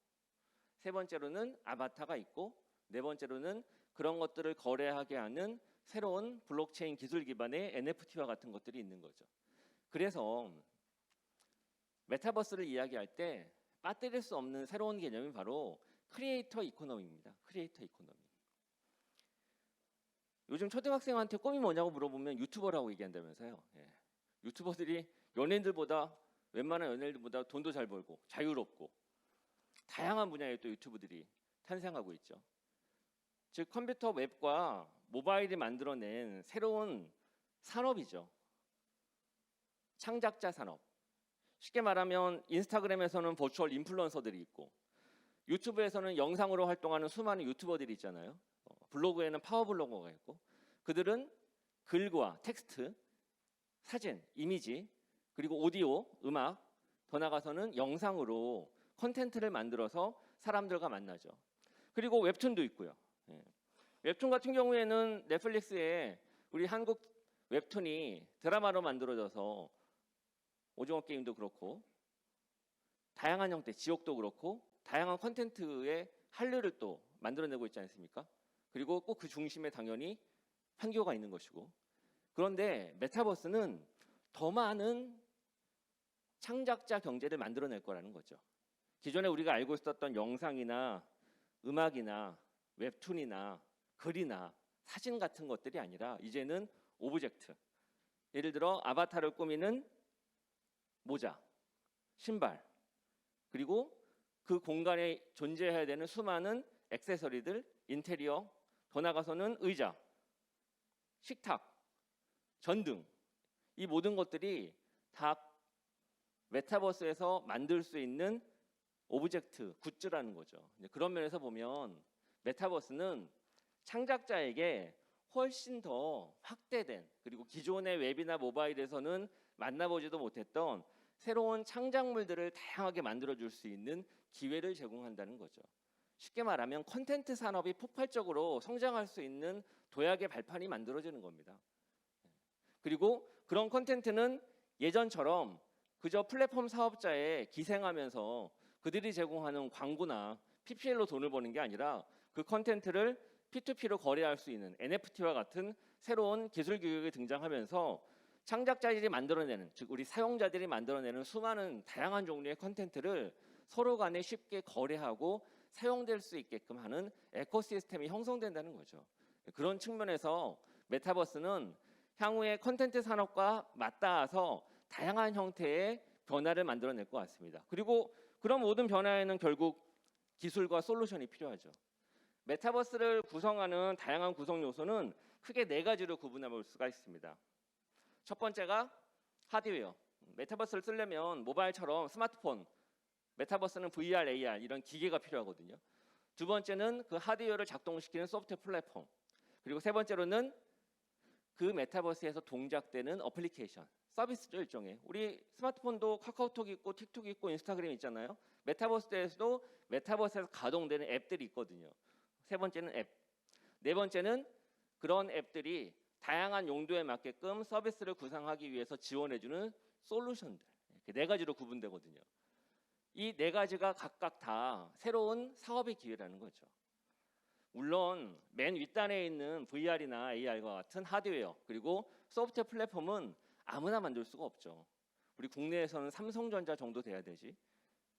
세 번째로는 아바타가 있고, 네 번째로는 그런 것들을 거래하게 하는 새로운 블록체인 기술 기반의 NFT와 같은 것들이 있는 거죠. 그래서 메타버스를 이야기할 때 빠뜨릴 수 없는 새로운 개념이 바로 크리에이터 이코노미입니다. 크리에이터 이코노미. 요즘 초등학생한테 꿈이 뭐냐고 물어보면 유튜버라고 얘기한다면서요. 예. 유튜버들이 연예인들보다 웬만한 연예인들보다 돈도 잘 벌고 자유롭고 다양한 분야의 또 유튜브들이 탄생하고 있죠. 즉 컴퓨터 웹과 모바일이 만들어낸 새로운 산업이죠. 창작자 산업. 쉽게 말하면 인스타그램에서는 버추얼 인플루언서들이 있고 유튜브에서는 영상으로 활동하는 수많은 유튜버들이 있잖아요. 블로그에는 파워블로거가 있고 그들은 글과 텍스트, 사진, 이미지, 그리고 오디오, 음악, 더 나아가서는 영상으로 콘텐츠를 만들어서 사람들과 만나죠. 그리고 웹툰도 있고요. 예. 웹툰 같은 경우에는 넷플릭스에 우리 한국 웹툰이 드라마로 만들어져서 오징어 게임도 그렇고 다양한 형태, 지옥도 그렇고 다양한 콘텐츠의 한류를 또 만들어내고 있지 않습니까? 그리고 꼭 그 중심에 당연히 판교가 있는 것이고 그런데 메타버스는 더 많은 창작자 경제를 만들어낼 거라는 거죠. 기존에 우리가 알고 있었던 영상이나 음악이나 웹툰이나 글이나 사진 같은 것들이 아니라 이제는 오브젝트, 예를 들어 아바타를 꾸미는 모자, 신발, 그리고 그 공간에 존재해야 되는 수많은 액세서리들, 인테리어, 더 나아가서는 의자, 식탁, 전등, 이 모든 것들이 다 메타버스에서 만들 수 있는 오브젝트, 굿즈라는 거죠. 그런 면에서 보면 메타버스는 창작자에게 훨씬 더 확대된 그리고 기존의 웹이나 모바일에서는 만나보지도 못했던 새로운 창작물들을 다양하게 만들어줄 수 있는 기회를 제공한다는 거죠. 쉽게 말하면 콘텐츠 산업이 폭발적으로 성장할 수 있는 도약의 발판이 만들어지는 겁니다. 그리고 그런 콘텐츠는 예전처럼 그저 플랫폼 사업자에 기생하면서 그들이 제공하는 광고나 PPL로 돈을 버는 게 아니라 그 콘텐츠를 P2P로 거래할 수 있는 NFT와 같은 새로운 기술 규격이 등장하면서 창작자들이 만들어내는, 즉 우리 사용자들이 만들어내는 수많은 다양한 종류의 콘텐츠를 서로 간에 쉽게 거래하고 사용될 수 있게끔 하는 에코시스템이 형성된다는 거죠. 그런 측면에서 메타버스는 향후의 콘텐츠 산업과 맞닿아서 다양한 형태의 변화를 만들어낼 것 같습니다. 그리고 그런 모든 변화에는 결국 기술과 솔루션이 필요하죠. 메타버스를 구성하는 다양한 구성 요소는 크게 네 가지로 구분해 볼 수가 있습니다. 첫 번째가 하드웨어. 메타버스를 쓰려면 모바일처럼 스마트폰, 메타버스는 VR, AR 이런 기계가 필요하거든요. 두 번째는 그 하드웨어를 작동시키는 소프트웨어 플랫폼. 그리고 세 번째로는 그 메타버스에서 동작되는 어플리케이션, 서비스죠 일종의. 우리 스마트폰도 카카오톡 있고 틱톡 있고 인스타그램 있잖아요. 메타버스에서도 메타버스에서 가동되는 앱들이 있거든요. 세 번째는 앱. 네 번째는 그런 앱들이 다양한 용도에 맞게끔 서비스를 구상하기 위해서 지원해주는 솔루션들. 이렇게 네 가지로 구분되거든요. 이 네 가지가 각각 다 새로운 사업의 기회라는 거죠. 물론 맨 윗단에 있는 VR이나 AR과 같은 하드웨어 그리고 소프트웨어 플랫폼은 아무나 만들 수가 없죠. 우리 국내에서는 삼성전자 정도 돼야 되지,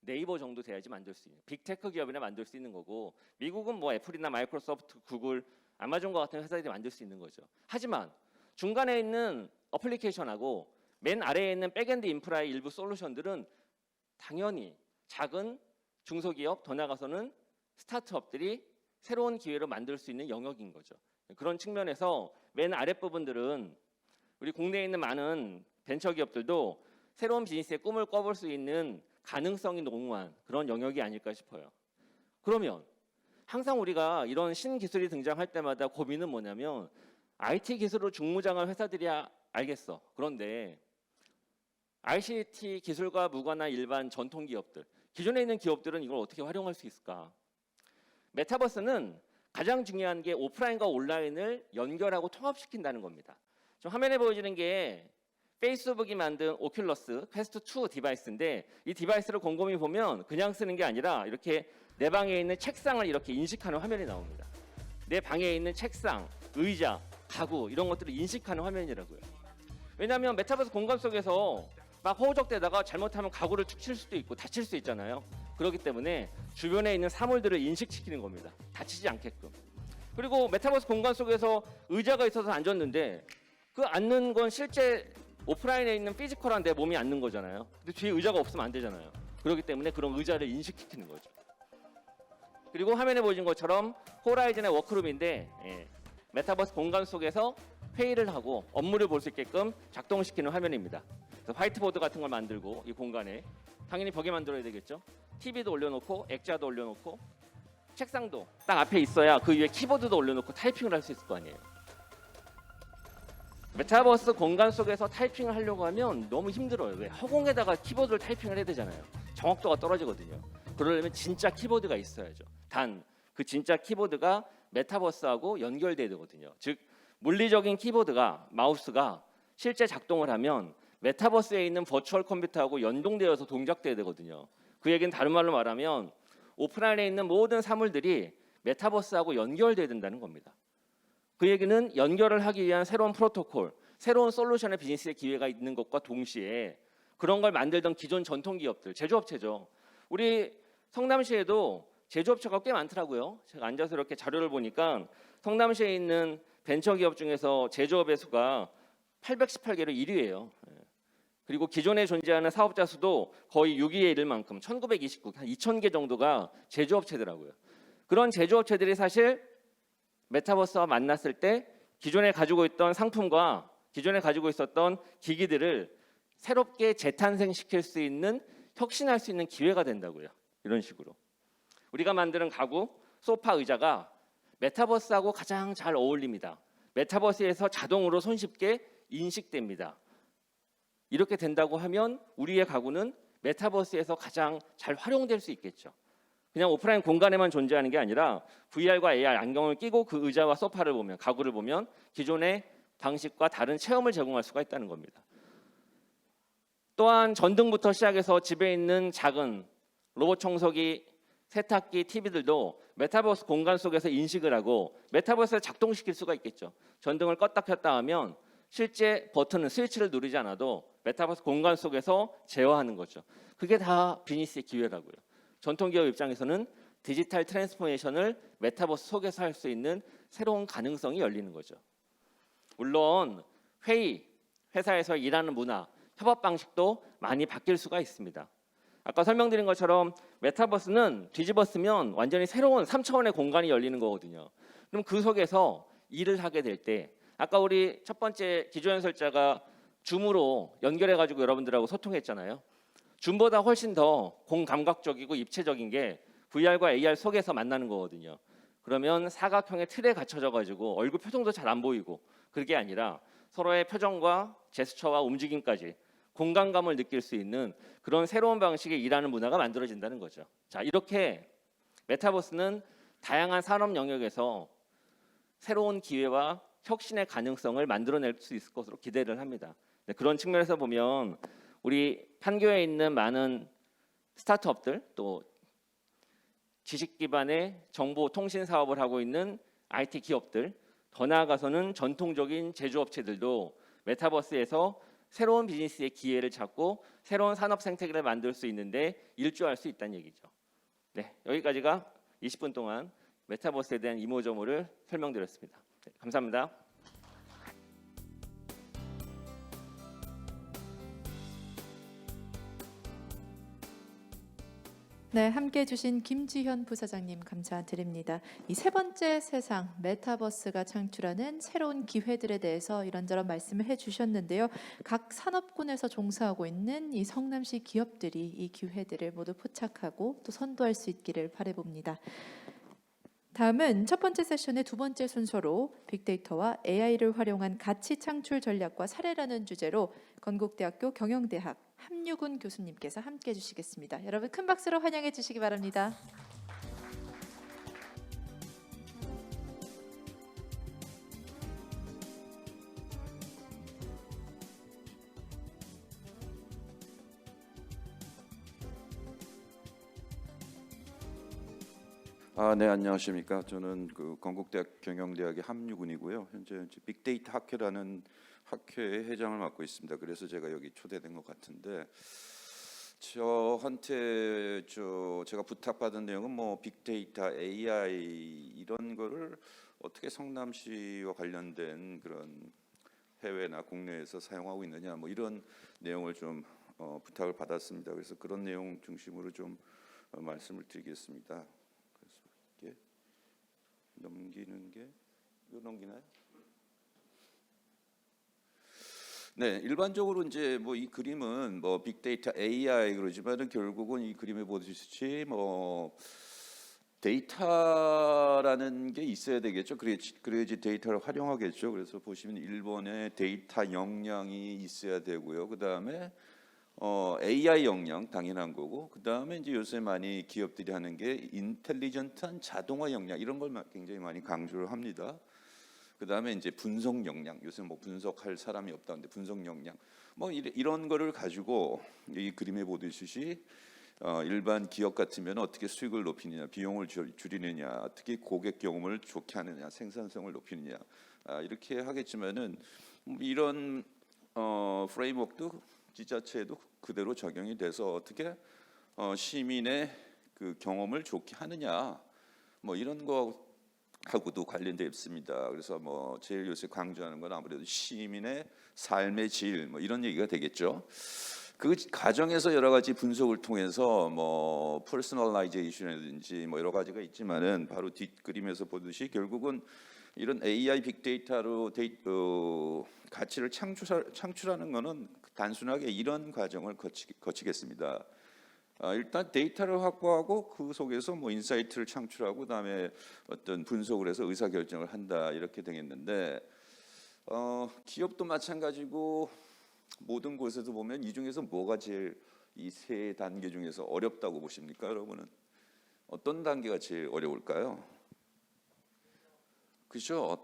네이버 정도 돼야지 만들 수 있는, 빅테크 기업이나 만들 수 있는 거고, 미국은 뭐 애플이나 마이크로소프트, 구글, 아마존과 같은 회사들이 만들 수 있는 거죠. 하지만 중간에 있는 어플리케이션하고 맨 아래에 있는 백엔드 인프라의 일부 솔루션들은 당연히 작은 중소기업, 더 나아가서는 스타트업들이 새로운 기회를 만들 수 있는 영역인 거죠. 그런 측면에서 맨 아랫부분들은 우리 국내에 있는 많은 벤처기업들도 새로운 비즈니스의 꿈을 꿔볼 수 있는 가능성이 농후한 그런 영역이 아닐까 싶어요. 그러면 항상 우리가 이런 신기술이 등장할 때마다 고민은 뭐냐면 IT 기술로 중무장한 회사들이야 알겠어. 그런데 ICT 기술과 무관한 일반 전통 기업들, 기존에 있는 기업들은 이걸 어떻게 활용할 수 있을까? 메타버스는 가장 중요한 게 오프라인과 온라인을 연결하고 통합시킨다는 겁니다. 좀 화면에 보여지는 게 페이스북이 만든 오큘러스 퀘스트 2 디바이스인데, 이 디바이스를 곰곰이 보면 그냥 쓰는 게 아니라 이렇게 내 방에 있는 책상을 이렇게 인식하는 화면이 나옵니다. 내 방에 있는 책상, 의자, 가구 이런 것들을 인식하는 화면이라고요. 왜냐하면 메타버스 공간 속에서 막 허우적대다가 잘못하면 가구를 툭 칠 수도 있고 다칠 수 있잖아요. 그렇기 때문에 주변에 있는 사물들을 인식시키는 겁니다. 다치지 않게끔. 그리고 메타버스 공간 속에서 의자가 있어서 앉았는데 그 앉는 건 실제 오프라인에 있는 피지컬한 내 몸이 앉는 거잖아요. 근데 뒤에 의자가 없으면 안 되잖아요. 그렇기 때문에 그런 의자를 인식시키는 거죠. 그리고 화면에 보여진 것처럼 호라이즌의 워크룸인데 메타버스 공간 속에서 회의를 하고 업무를 볼 수 있게끔 작동시키는 화면입니다. 그래서 화이트보드 같은 걸 만들고 이 공간에 당연히 벽에 만들어야 되겠죠. TV도 올려놓고 액자도 올려놓고 책상도 딱 앞에 있어야 그 위에 키보드도 올려놓고 타이핑을 할 수 있을 거 아니에요. 메타버스 공간 속에서 타이핑을 하려고 하면 너무 힘들어요. 왜? 허공에다가 키보드를 타이핑을 해야 되잖아요. 정확도가 떨어지거든요. 그러려면 진짜 키보드가 있어야죠. 단 그 진짜 키보드가 메타버스하고 연결돼야 되거든요. 즉 물리적인 키보드가 마우스가 실제 작동을 하면 메타버스에 있는 버추얼 컴퓨터하고 연동되어서 동작돼야 되거든요. 그 얘기는 다른 말로 말하면 오프라인에 있는 모든 사물들이 메타버스하고 연결돼야 된다는 겁니다. 그 얘기는 연결을 하기 위한 새로운 프로토콜, 새로운 솔루션의 비즈니스의 기회가 있는 것과 동시에 그런 걸 만들던 기존 전통 기업들, 제조업체죠. 우리 성남시에도 제조업체가 꽤 많더라고요. 제가 앉아서 이렇게 자료를 보니까 성남시에 있는 벤처기업 중에서 제조업의 수가 818개로 1위예요. 그리고 기존에 존재하는 사업자 수도 거의 6위에 이를 만큼 1929, 한 2000개 정도가 제조업체더라고요. 그런 제조업체들이 사실 메타버스와 만났을 때 기존에 가지고 있던 상품과 기존에 가지고 있었던 기기들을 새롭게 재탄생시킬 수 있는 혁신할 수 있는 기회가 된다고요. 이런 식으로. 우리가 만드는 가구, 소파, 의자가 메타버스하고 가장 잘 어울립니다. 메타버스에서 자동으로 손쉽게 인식됩니다. 이렇게 된다고 하면 우리의 가구는 메타버스에서 가장 잘 활용될 수 있겠죠. 그냥 오프라인 공간에만 존재하는 게 아니라 VR과 AR 안경을 끼고 그 의자와 소파를 보면, 가구를 보면 기존의 방식과 다른 체험을 제공할 수가 있다는 겁니다. 또한 전등부터 시작해서 집에 있는 작은 로봇 청소기, 세탁기, TV들도 메타버스 공간 속에서 인식을 하고 메타버스에 작동시킬 수가 있겠죠. 전등을 껐다 켰다 하면 실제 버튼은 스위치를 누르지 않아도 메타버스 공간 속에서 제어하는 거죠. 그게 다 비즈니스의 기회라고요. 전통기업 입장에서는 디지털 트랜스포메이션을 메타버스 속에서 할 수 있는 새로운 가능성이 열리는 거죠. 물론 회의, 회사에서 일하는 문화, 협업 방식도 많이 바뀔 수가 있습니다. 아까 설명드린 것처럼 메타버스는 뒤집었으면 완전히 새로운 3차원의 공간이 열리는 거거든요. 그럼 그 속에서 일을 하게 될 때 아까 우리 첫 번째 기조연설자가 줌으로 연결해가지고 여러분들하고 소통했잖아요. 줌보다 훨씬 더 공감각적이고 입체적인 게 VR과 AR 속에서 만나는 거거든요. 그러면 사각형의 틀에 갇혀져가지고 얼굴 표정도 잘 안 보이고 그게 아니라 서로의 표정과 제스처와 움직임까지 공간감을 느낄 수 있는 그런 새로운 방식의 일하는 문화가 만들어진다는 거죠. 자, 이렇게 메타버스는 다양한 산업 영역에서 새로운 기회와 혁신의 가능성을 만들어낼 수 있을 것으로 기대를 합니다. 네, 그런 측면에서 보면 우리 판교에 있는 많은 스타트업들 또 지식 기반의 정보 통신 사업을 하고 있는 IT 기업들 더 나아가서는 전통적인 제조업체들도 메타버스에서 새로운 비즈니스의 기회를 찾고 새로운 산업 생태계를 만들 수 있는데 일조할 수 있다는 얘기죠. 네, 여기까지가 20분 동안 메타버스에 대한 이모저모를 설명드렸습니다. 네, 감사합니다. 네, 함께해 주신 김지현 부사장님 감사드립니다. 이 세 번째 세상 메타버스가 창출하는 새로운 기회들에 대해서 이런저런 말씀을 해주셨는데요. 각 산업군에서 종사하고 있는 이 성남시 기업들이 이 기회들을 모두 포착하고 또 선도할 수 있기를 바라봅니다. 다음은 첫 번째 세션의 두 번째 순서로 빅데이터와 AI를 활용한 가치 창출 전략과 사례라는 주제로 건국대학교 경영대학 함유근 교수님께서 함께해 주시겠습니다. 여러분 큰 박수로 환영해 주시기 바랍니다. 네, 안녕하십니까. 저는 그 건국대학 경영대학의 함유근이고요. 현재 빅데이터 학회라는 학회의 회장을 맡고 있습니다. 그래서 제가 여기 초대된 것 같은데 저한테 제가 부탁받은 내용은 뭐 빅데이터, AI 이런 거를 어떻게 성남시와 관련된 그런 해외나 국내에서 사용하고 있느냐 뭐 이런 내용을 좀 부탁을 받았습니다. 그래서 그런 내용 중심으로 좀 말씀을 드리겠습니다. 그래서 이게 넘기는 게 이거 넘기나요? 네, 일반적으로 이제 뭐 이 그림은 뭐 빅데이터 AI 그러지만은 결국은 이 그림에 보듯이 뭐 데이터라는 게 있어야 되겠죠. 그래야지 데이터를 활용하겠죠. 그래서 보시면 일본의 데이터 역량이 있어야 되고요. 그 다음에 AI 역량 당연한 거고, 그 다음에 이제 요새 많이 기업들이 하는 게 인텔리전트한 자동화 역량 이런 걸 굉장히 많이 강조를 합니다. 그 다음에 이제 분석 역량, 요새 뭐 분석할 사람이 없다는데 분석 역량, 뭐 이런 거를 가지고 이 그림에 보듯이 일반 기업 같으면 어떻게 수익을 높이느냐, 비용을 줄이느냐, 어떻게 고객 경험을 좋게 하느냐, 생산성을 높이느냐 이렇게 하겠지만은 이런 프레임워크도 지자체에도 그대로 적용이 돼서 어떻게 시민의 그 경험을 좋게 하느냐, 뭐 이런 거 하고도 관련되어 있습니다. 그래서 뭐 제일 요새 강조하는 건 아무래도 시민의 삶의 질 뭐 이런 얘기가 되겠죠. 그 과정에서 여러 가지 분석을 통해서 뭐 퍼스널라이제이션이라든지 뭐 여러 가지가 있지만은 바로 뒷그림에서 보듯이 결국은 이런 AI 빅데이터로 가치를 창출하는 것은 단순하게 이런 과정을 거치겠습니다. 일단 데이터를 확보하고 그 속에서 뭐 인사이트를 창출하고 그다음에 어떤 분석을 해서 의사 결정을 한다 이렇게 되겠는데 기업도 마찬가지고 모든 곳에서 보면 이 중에서 뭐가 제일 이 세 단계 중에서 어렵다고 보십니까, 여러분은? 어떤 단계가 제일 어려울까요? 그죠?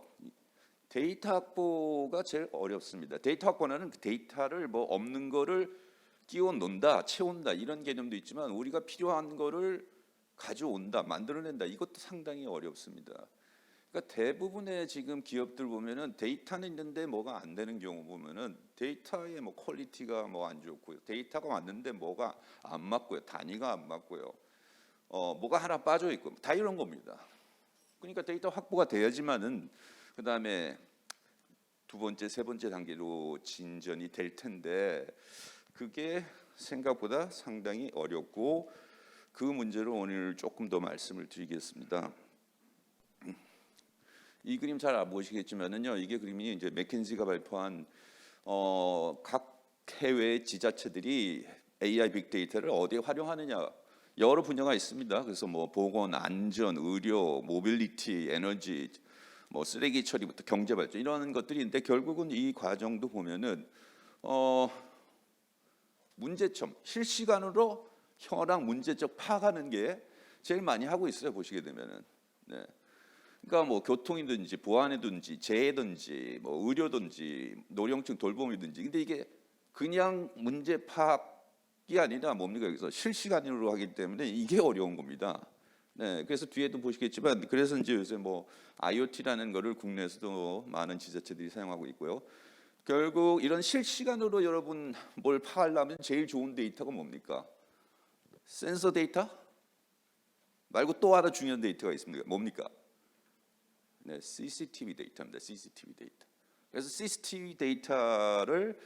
데이터 확보가 제일 어렵습니다. 데이터 확보는 데이터를 뭐 없는 거를 끼워 놓는다, 채운다 이런 개념도 있지만 우리가 필요한 거를 가져온다, 만들어낸다 이것도 상당히 어렵습니다. 그러니까 대부분의 지금 기업들 보면은 데이터는 있는데 뭐가 안 되는 경우 보면은 데이터의 뭐 퀄리티가 뭐 안 좋고요, 데이터가 왔는데 뭐가 안 맞고요, 단위가 안 맞고요, 뭐가 하나 빠져 있고 다 이런 겁니다. 그러니까 데이터 확보가 돼야지만은 그 다음에 두 번째, 세 번째 단계로 진전이 될 텐데 그게 생각보다 상당히 어렵고 그 문제를 오늘 조금 더 말씀을 드리겠습니다. 이 그림 잘 안 보시겠지만은요, 이게 그림이 이제 맥킨지가 발표한 각 해외 지자체들이 AI 빅데이터를 어디에 활용하느냐 여러 분야가 있습니다. 그래서 뭐 보건, 안전, 의료, 모빌리티, 에너지, 뭐 쓰레기 처리부터 경제 발전 이런 것들이 있는데 결국은 이 과정도 보면은 문제점 실시간으로 현황 문제적 파악하는 게 제일 많이 하고 있어요. 보시게 되면은 네. 그러니까 뭐 교통이든지 보안이든지 재해든지 뭐 의료든지 노령층 돌봄이든지 근데 이게 그냥 문제 파악이 아니라 뭡니까 여기서 실시간으로 하기 때문에 이게 어려운 겁니다. 네, 그래서 뒤에도 보시겠지만 그래서 이제 요새 뭐 IoT라는 거를 국내에서도 많은 지자체들이 사용하고 있고요. 결국 이런 실시간으로 여러분 뭘 파악하려면 제일 좋은 데이터가 뭡니까? 센서 데이터? 말고 또 하나 중요한 데이터가 있습니다. 뭡니까? 네, CCTV 데이터입니다. CCTV 데이터. 그래서 CCTV 데이터를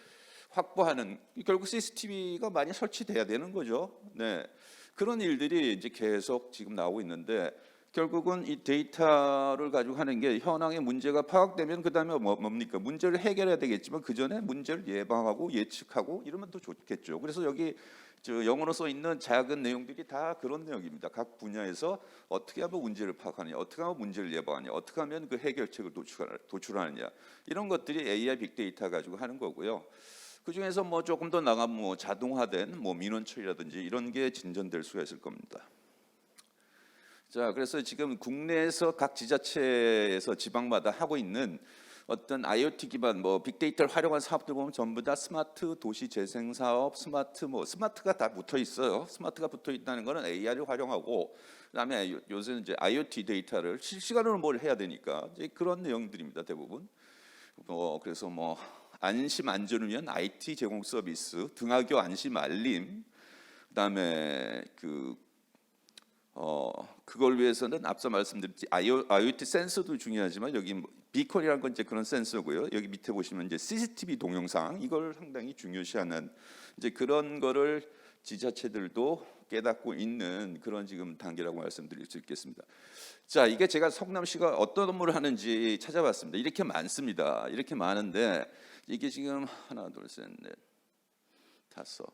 확보하는 결국 CCTV가 많이 설치돼야 되는 거죠. 네, 그런 일들이 이제 계속 지금 나오고 있는데 결국은 이 데이터를 가지고 하는 게 현황의 문제가 파악되면 그 다음에 뭡니까? 문제를 해결해야 되겠지만 그 전에 문제를 예방하고 예측하고 이러면 더 좋겠죠. 그래서 여기 영어로 써 있는 작은 내용들이 다 그런 내용입니다. 각 분야에서 어떻게 하면 문제를 파악하느냐, 어떻게 하면 문제를 예방하느냐, 어떻게 하면 그 해결책을 도출하느냐 이런 것들이 AI 빅데이터 가지고 하는 거고요. 그 중에서 뭐 조금 더 나가면 뭐 자동화된 뭐 민원 처리라든지 이런 게 진전될 수가 있을 겁니다. 자, 그래서 지금 국내에서 각 지자체에서 지방마다 하고 있는 어떤 IoT 기반 뭐 빅데이터를 활용한 사업들 보면 전부 다 스마트 도시 재생 사업, 스마트가 다 붙어 있어요. 스마트가 붙어 있다는 거는 AI를 활용하고 그다음에 요새는 이제 IoT 데이터를 실시간으로 뭘 해야 되니까 이제 그런 내용들입니다. 대부분. 그래서 뭐 안심 안전을 위한 IT 제공 서비스, 등하교 안심 알림, 그다음에 그걸 위해서는 앞서 말씀드렸지 IoT 센서도 중요하지만 여기 비컨이라는 건 이제 그런 센서고요. 여기 밑에 보시면 이제 CCTV 동영상 이걸 상당히 중요시하는 이제 그런 거를 지자체들도 깨닫고 있는 그런 지금 단계라고 말씀드릴 수 있겠습니다. 자, 이게 제가 성남시가 어떤 업무를 하는지 찾아봤습니다. 이렇게 많습니다. 이렇게 많은데 이게 지금 하나, 둘, 셋, 넷, 다섯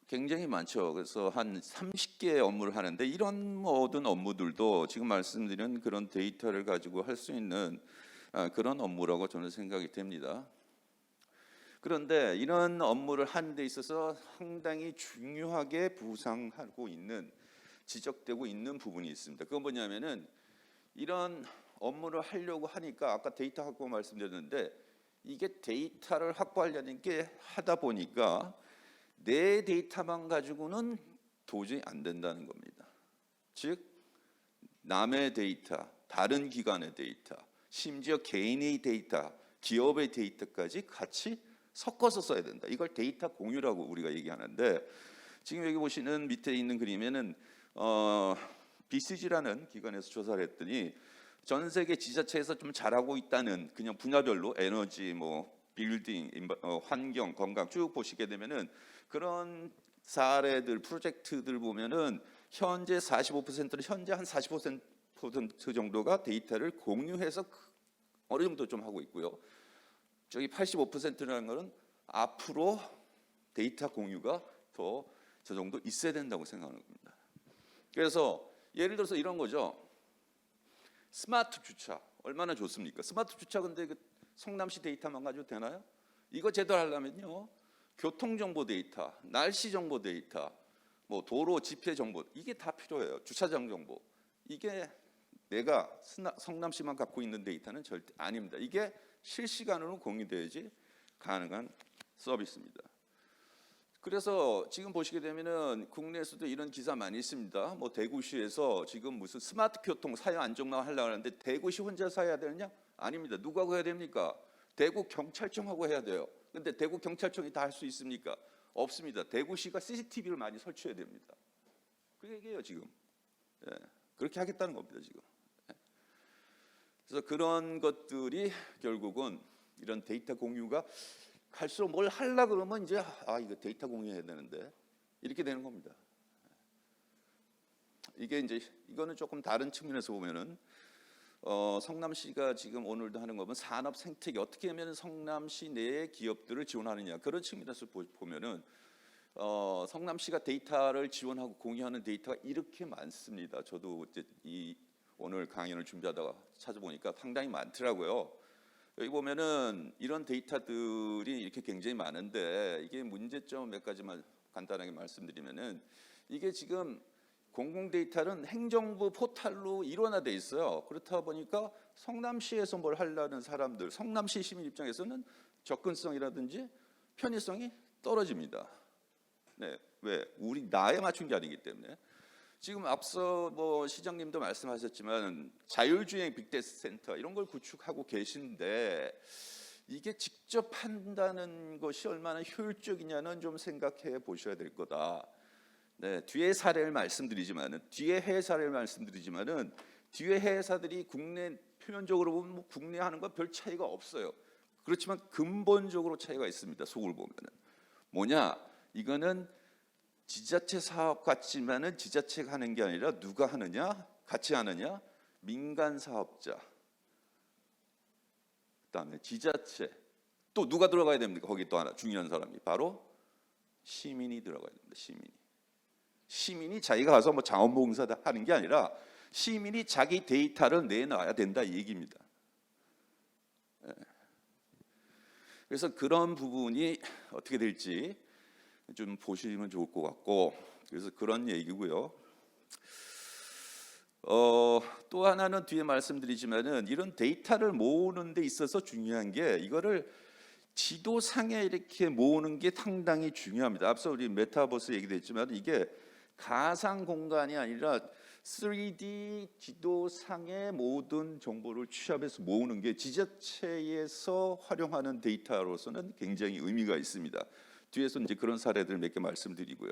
굉장히 많죠. 그래서 한 30개의 업무를 하는데 이런 모든 업무들도 지금 말씀드린 그런 데이터를 가지고 할 수 있는 그런 업무라고 저는 생각이 됩니다. 그런데 이런 업무를 하는 데 있어서 상당히 중요하게 부상하고 있는 지적되고 있는 부분이 있습니다. 그건 뭐냐면은 이런 업무를 하려고 하니까 아까 데이터 확보 말씀드렸는데 이게 데이터를 확보하려는 게 하다 보니까 내 데이터만 가지고는 도저히 안 된다는 겁니다. 즉 남의 데이터, 다른 기관의 데이터, 심지어 개인의 데이터, 기업의 데이터까지 같이 섞어서 써야 된다. 이걸 데이터 공유라고 우리가 얘기하는데 지금 여기 보시는 밑에 있는 그림에는 BCG라는 기관에서 조사를 했더니 전 세계 지자체에서 좀 잘하고 있다는 그냥 분야별로 에너지, 뭐 빌딩, 환경, 건강 쭉 보시게 되면은 그런 사례들, 프로젝트들 보면은 현재 45%는 현재 한 40% 정도가 데이터를 공유해서 어느 정도 좀 하고 있고요. 저기 85%라는 것은 앞으로 데이터 공유가 더 저 정도 있어야 된다고 생각하는 겁니다. 그래서 예를 들어서 이런 거죠. 스마트 주차 얼마나 좋습니까? 스마트 주차 근데 그 성남시 데이터만 가지고 되나요? 이거 제대로 하려면요. 교통정보 데이터, 날씨 정보 데이터, 뭐 도로 지표 정보 이게 다 필요해요. 주차장 정보. 이게 내가 성남시만 갖고 있는 데이터는 절대 아닙니다. 이게 실시간으로 공유돼야지 가능한 서비스입니다. 그래서 지금 보시게 되면은 국내에서도 이런 기사 많이 있습니다. 뭐 대구시에서 지금 무슨 스마트 교통 사회 안정망 하려고 하는데 대구시 혼자서 해야 되느냐? 아닙니다. 누구하고 해야 됩니까? 대구 경찰청하고 해야 돼요. 근데 대구 경찰청이 다 할 수 있습니까? 없습니다. 대구시가 CCTV를 많이 설치해야 됩니다. 그 얘기예요 지금. 예, 그렇게 하겠다는 겁니다 지금. 예. 그래서 그런 것들이 결국은 이런 데이터 공유가 갈수록 뭘 하려 그러면 이제 이거 데이터 공유해야 되는데 이렇게 되는 겁니다. 이게 이제 이거는 조금 다른 측면에서 보면은 성남시가 지금 오늘도 하는 거면 산업 생태계 어떻게 하면 성남시 내의 기업들을 지원하느냐 그런 측면에서 보면은 성남시가 데이터를 지원하고 공유하는 데이터가 이렇게 많습니다. 저도 이제 오늘 강연을 준비하다가 찾아보니까 상당히 많더라고요. 여기 보면은 이런 데이터들이 이렇게 굉장히 많은데 이게 문제점 몇 가지만 간단하게 말씀드리면은 이게 지금 공공 데이터는 행정부 포탈로 일원화돼 있어요. 그렇다 보니까 성남시에서 뭘 하려는 사람들, 성남시 시민 입장에서는 접근성이라든지 편의성이 떨어집니다. 네, 왜? 우리 나에 맞춘 게 아니기 때문에. 지금 앞서 뭐 시장님도 말씀하셨지만 자율주행 빅데이터 센터 이런 걸 구축하고 계신데 이게 직접 한다는 것이 얼마나 효율적이냐는 좀 생각해 보셔야 될 거다. 네, 뒤에 사례를 말씀드리지만은 뒤에 회사를 말씀드리지만은 뒤에 회사들이 국내 표면적으로 보면 뭐 국내 하는 건 별 차이가 없어요. 그렇지만 근본적으로 차이가 있습니다. 속을 보면은 뭐냐? 이거는 지자체 사업 같지만은 지자체가 하는 게 아니라 누가 하느냐? 같이 하느냐? 민간 사업자. 그다음에 지자체. 또 누가 들어가야 됩니까? 거기 또 하나 중요한 사람이 바로 시민이 들어가야 됩니다. 시민이 자기가 가서 뭐 자원봉사 하는 게 아니라 시민이 자기 데이터를 내놔야 된다 이 얘기입니다. 그래서 그런 부분이 어떻게 될지 좀 보시면 좋을 것 같고 그래서 그런 얘기고요. 또 하나는 뒤에 말씀드리지만은 이런 데이터를 모으는 데 있어서 중요한 게 이거를 지도상에 이렇게 모으는 게 상당히 중요합니다. 앞서 우리 메타버스 얘기도 했지만 이게 가상 공간이 아니라 3D 지도상의 모든 정보를 취합해서 모으는 게 지자체에서 활용하는 데이터로서는 굉장히 의미가 있습니다. 뒤에서 이제 그런 사례들 몇 개 말씀드리고요.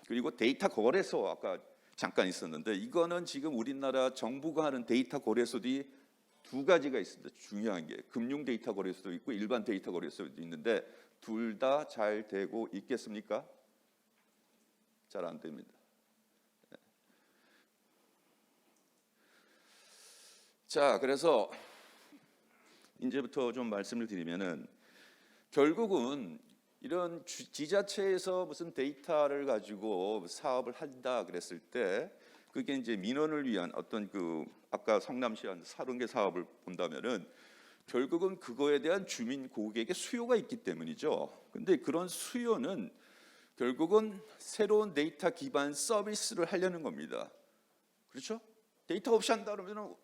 그리고 데이터 거래소 아까 잠깐 있었는데 이거는 지금 우리나라 정부가 하는 데이터 거래소들이 두 가지가 있습니다. 중요한 게 금융 데이터 거래소도 있고 일반 데이터 거래소도 있는데 둘 다 잘 되고 있겠습니까? 잘 안 됩니다. 자, 그래서 이제부터 좀 말씀을 드리면은 결국은 이런 지자체에서 무슨 데이터를 가지고 사업을 한다 그랬을 때 그게 이제 민원을 위한 어떤 그 아까 성남시한 30개 사업을 본다면은 결국은 그거에 대한 주민 고객의 수요가 있기 때문이죠. 근데 그런 수요는 결국은 새로운 데이터 기반 서비스를 하려는 겁니다. 그렇죠? 데이터 없이 한다 그러면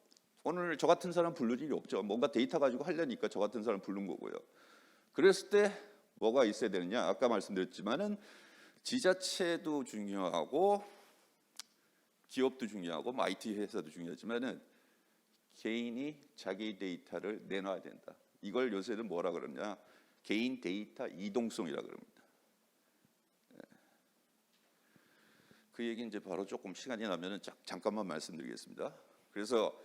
오늘 저 같은 사람 부를 일이 없죠. 뭔가 데이터 가지고 하려니까 저 같은 사람 부른 거고요. 그랬을 때 뭐가 있어야 되느냐? 아까 말씀드렸지만은 지자체도 중요하고 기업도 중요하고 뭐 IT 회사도 중요하지만은 개인이 자기 데이터를 내놔야 된다. 이걸 요새는 뭐라 그러냐? 개인 데이터 이동성이라 그럽니다. 그 얘기 이제 바로 조금 시간이 나면은 잠깐만 말씀드리겠습니다. 그래서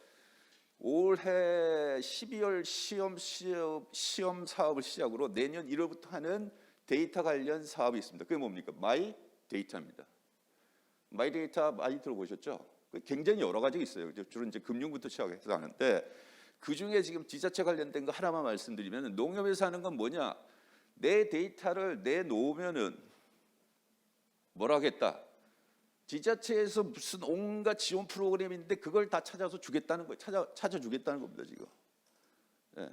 올해 12월 시험 사업을 시작으로 내년 1월부터 하는 데이터 관련 사업이 있습니다. 그게 뭡니까? 마이 데이터입니다. 마이 데이터 많이 들어보셨죠? 굉장히 여러 가지가 있어요. 주로 이제 금융부터 시작해서 하는데 그 중에 지금 지자체 관련된 거 하나만 말씀드리면 농협에서 하는 건 뭐냐? 내 데이터를 내놓으면은 뭐라 하겠다? 지자체에서 무슨 온갖 지원 프로그램인데 그걸 다 찾아서 주겠다는 거예요. 찾아주겠다는 겁니다 지금. 예.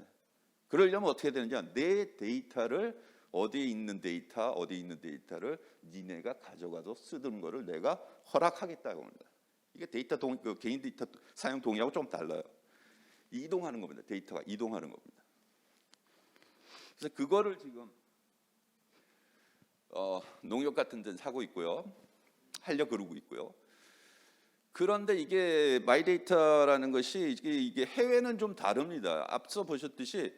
그러려면 어떻게 되느냐? 내 데이터를 어디에 있는 데이터를 니네가 가져가서 쓰는 거를 내가 허락하겠다고 합니다. 이게 데이터 그 개인 데이터 사용 동의하고 좀 달라요. 이동하는 겁니다. 데이터가 이동하는 겁니다. 그래서 그거를 지금 농협 같은 데는 사고 있고요. 하려 그러고 있고요. 그런데 이게 마이데이터라는 것이 이게 해외는 좀 다릅니다. 앞서 보셨듯이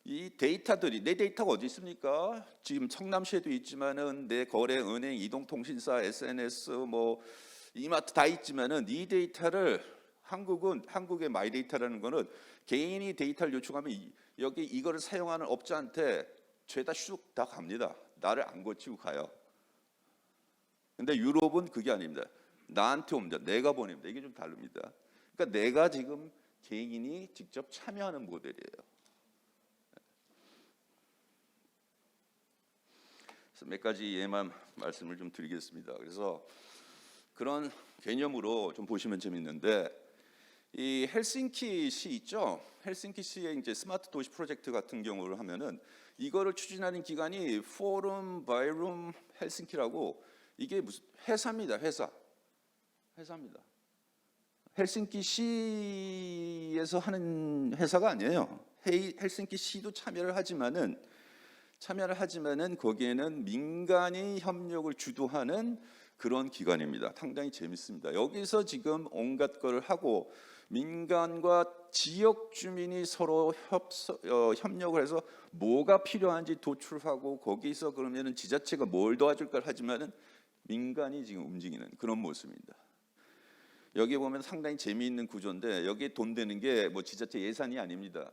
이 데이터들이 내 데이터가 어디 있습니까? 지금 성남시에도 있지만은 내 거래, 은행, 이동통신사, SNS, 뭐 이마트 다 있지만은 이 데이터를 한국의 마이데이터라는 거는 개인이 데이터를 요청하면 여기 이거를 사용하는 업자한테 죄다 쑥 다 갑니다. 나를 안 거치고 가요. 근데 유럽은 그게 아닙니다. 나한테 옵니다. 내가 보냅니다. 이게 좀 다릅니다. 그러니까 내가 지금 개인이 직접 참여하는 모델이에요. 그래서 몇 가지 예만 말씀을 좀 드리겠습니다. 그래서 그런 개념으로 좀 보시면 재밌는데 이 헬싱키 시 있죠? 헬싱키 시의 이제 스마트 도시 프로젝트 같은 경우를 하면은 이거를 추진하는 기관이 포럼 바이룸 헬싱키라고 이게 무슨 회사입니다. 회사입니다. 헬싱키 시에서 하는 회사가 아니에요. 헬싱키 시도 참여를 하지만은 거기에는 민간이 협력을 주도하는 그런 기관입니다. 상당히 재밌습니다. 여기서 지금 온갖 걸 하고 민간과 지역 주민이 서로 협력을 해서 뭐가 필요한지 도출하고 거기서 그러면은 지자체가 뭘 도와줄까 하지만은 민간이 지금 움직이는 그런 모습입니다. 여기 보면 상당히 재미있는 구조인데 여기에 돈 되는 게 뭐 지자체 예산이 아닙니다.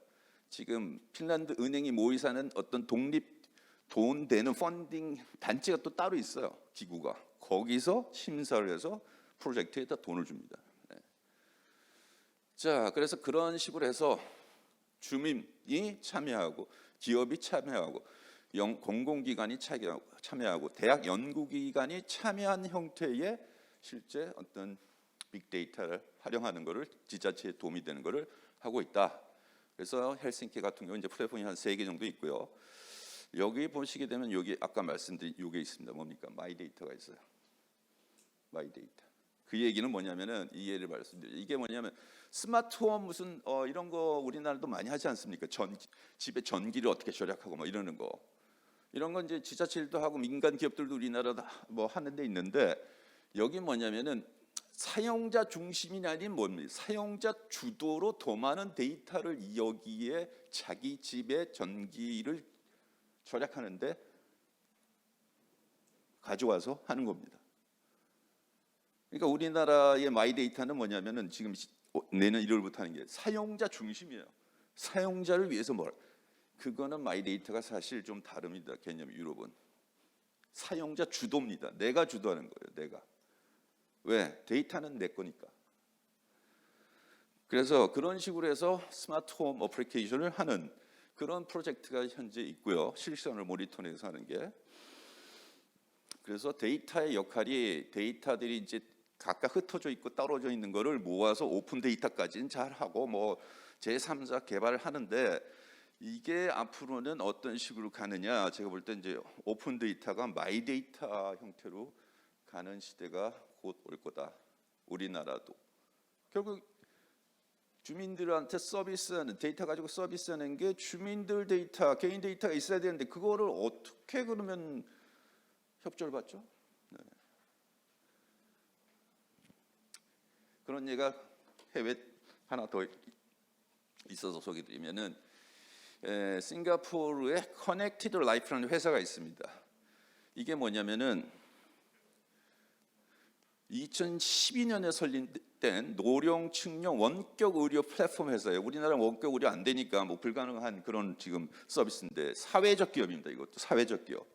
지금 핀란드 은행이 모의사는 어떤 독립 돈 되는 펀딩 단체가 또 따로 있어요. 기구가 거기서 심사를 해서 프로젝트에다 돈을 줍니다. 네. 자, 그래서 그런 식으로 해서 주민이 참여하고 기업이 참여하고 공공기관이 참여하고 대학 연구기관이 참여한 형태의 실제 어떤 빅데이터를 활용하는 것을 지자체에 도움이 되는 것을 하고 있다. 그래서 헬싱키 같은 경우 이제 플랫폼이 한 3개 정도 있고요. 여기 보시게 되면 여기 아까 말씀드린 이게 있습니다. 뭡니까? 마이데이터가 있어요. 마이데이터. 그 얘기는 뭐냐면은 이 예를 말씀드려요. 이게 뭐냐면 스마트홈 무슨 이런 거 우리나라도 많이 하지 않습니까? 집에 전기를 어떻게 절약하고 뭐 이러는 거. 이런 건 이제 지자체들도 하고 민간 기업들도 우리나라 뭐 하는 데 있는데 여기 뭐냐면은 사용자 중심이 아닌 뭡니까? 사용자 주도로 더 많은 데이터를 여기에 자기 집의 전기를 절약하는데 가져와서 하는 겁니다. 그러니까 우리나라의 마이데이터는 뭐냐면은 지금 내년 1월부터 하는 게 사용자 중심이에요. 사용자를 위해서 그거는 마이데이터가 사실 좀 다릅니다. 개념이 유럽은 사용자 주도입니다. 내가 주도하는 거예요. 내가. 왜? 데이터는 내 거니까. 그래서 그런 식으로 해서 스마트홈 어플리케이션을 하는 그런 프로젝트가 현재 있고요. 실시간으로 모니터링해서 하는 게. 그래서 데이터의 역할이 데이터들이 이제 각각 흩어져 있고 떨어져 있는 거를 모아서 오픈 데이터까지는 잘 하고 뭐 제3자 개발을 하는데 이게 앞으로는 어떤 식으로 가느냐 제가 볼 때 이제 오픈 데이터가 마이 데이터 형태로 가는 시대가 곧 올 거다. 우리나라도 결국 주민들한테 서비스하는 데이터 가지고 서비스하는 게 주민들 데이터, 개인 데이터가 있어야 되는데 그거를 어떻게 그러면 협조를 받죠? 네. 그런 예가 해외 하나 더 있어서 소개드리면은 싱가포르에 커넥티드 라이프라는 회사가 있습니다. 이게 뭐냐면은 2012년에 설립된 노령층용 원격 의료 플랫폼 회사예요. 우리나라는 원격 의료 안 되니까 뭐 불가능한 그런 지금 서비스인데 사회적 기업입니다. 이것도 사회적 기업.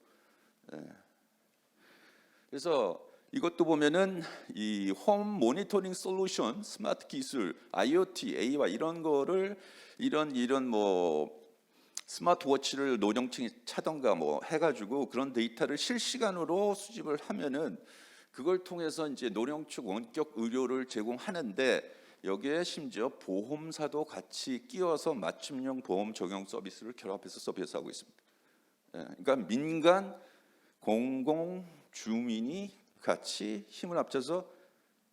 그래서 이것도 보면은 이 홈 모니터링 솔루션, 스마트 기술, IoT, AI 이런 거를 이런 뭐 스마트워치를 노령층이 차던가 뭐 해가지고 그런 데이터를 실시간으로 수집을 하면은 그걸 통해서 이제 노령층 원격 의료를 제공하는데 여기에 심지어 보험사도 같이 끼워서 맞춤형 보험 적용 서비스를 결합해서 서비스하고 있습니다. 그러니까 민간 공공 주민이 같이 힘을 합쳐서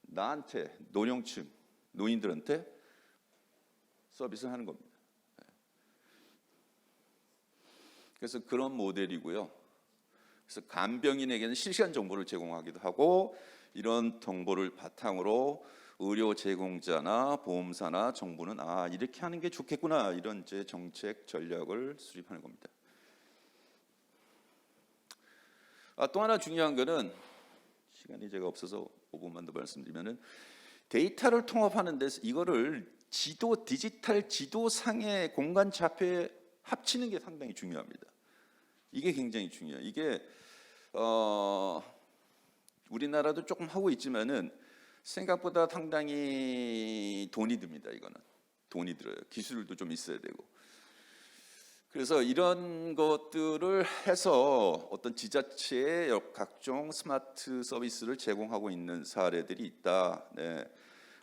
나한테 노령층 노인들한테 서비스를 하는 겁니다. 그래서 그런 모델이고요. 그래서 간병인에게는 실시간 정보를 제공하기도 하고 이런 정보를 바탕으로 의료 제공자나 보험사나 정부는 이렇게 하는 게 좋겠구나 이런 이제 정책 전략을 수립하는 겁니다. 또 하나 중요한 거는 시간이 제가 없어서 5분만 더 말씀드리면은 데이터를 통합하는 데서 이거를 디지털 지도상의 공간 좌표에 합치는 게 상당히 중요합니다. 이게 굉장히 중요해요. 이게 우리나라도 조금 하고 있지만은 생각보다 상당히 돈이 듭니다. 이거는 돈이 들어요. 기술도 좀 있어야 되고. 그래서 이런 것들을 해서 어떤 지자체에 각종 스마트 서비스를 제공하고 있는 사례들이 있다. 네.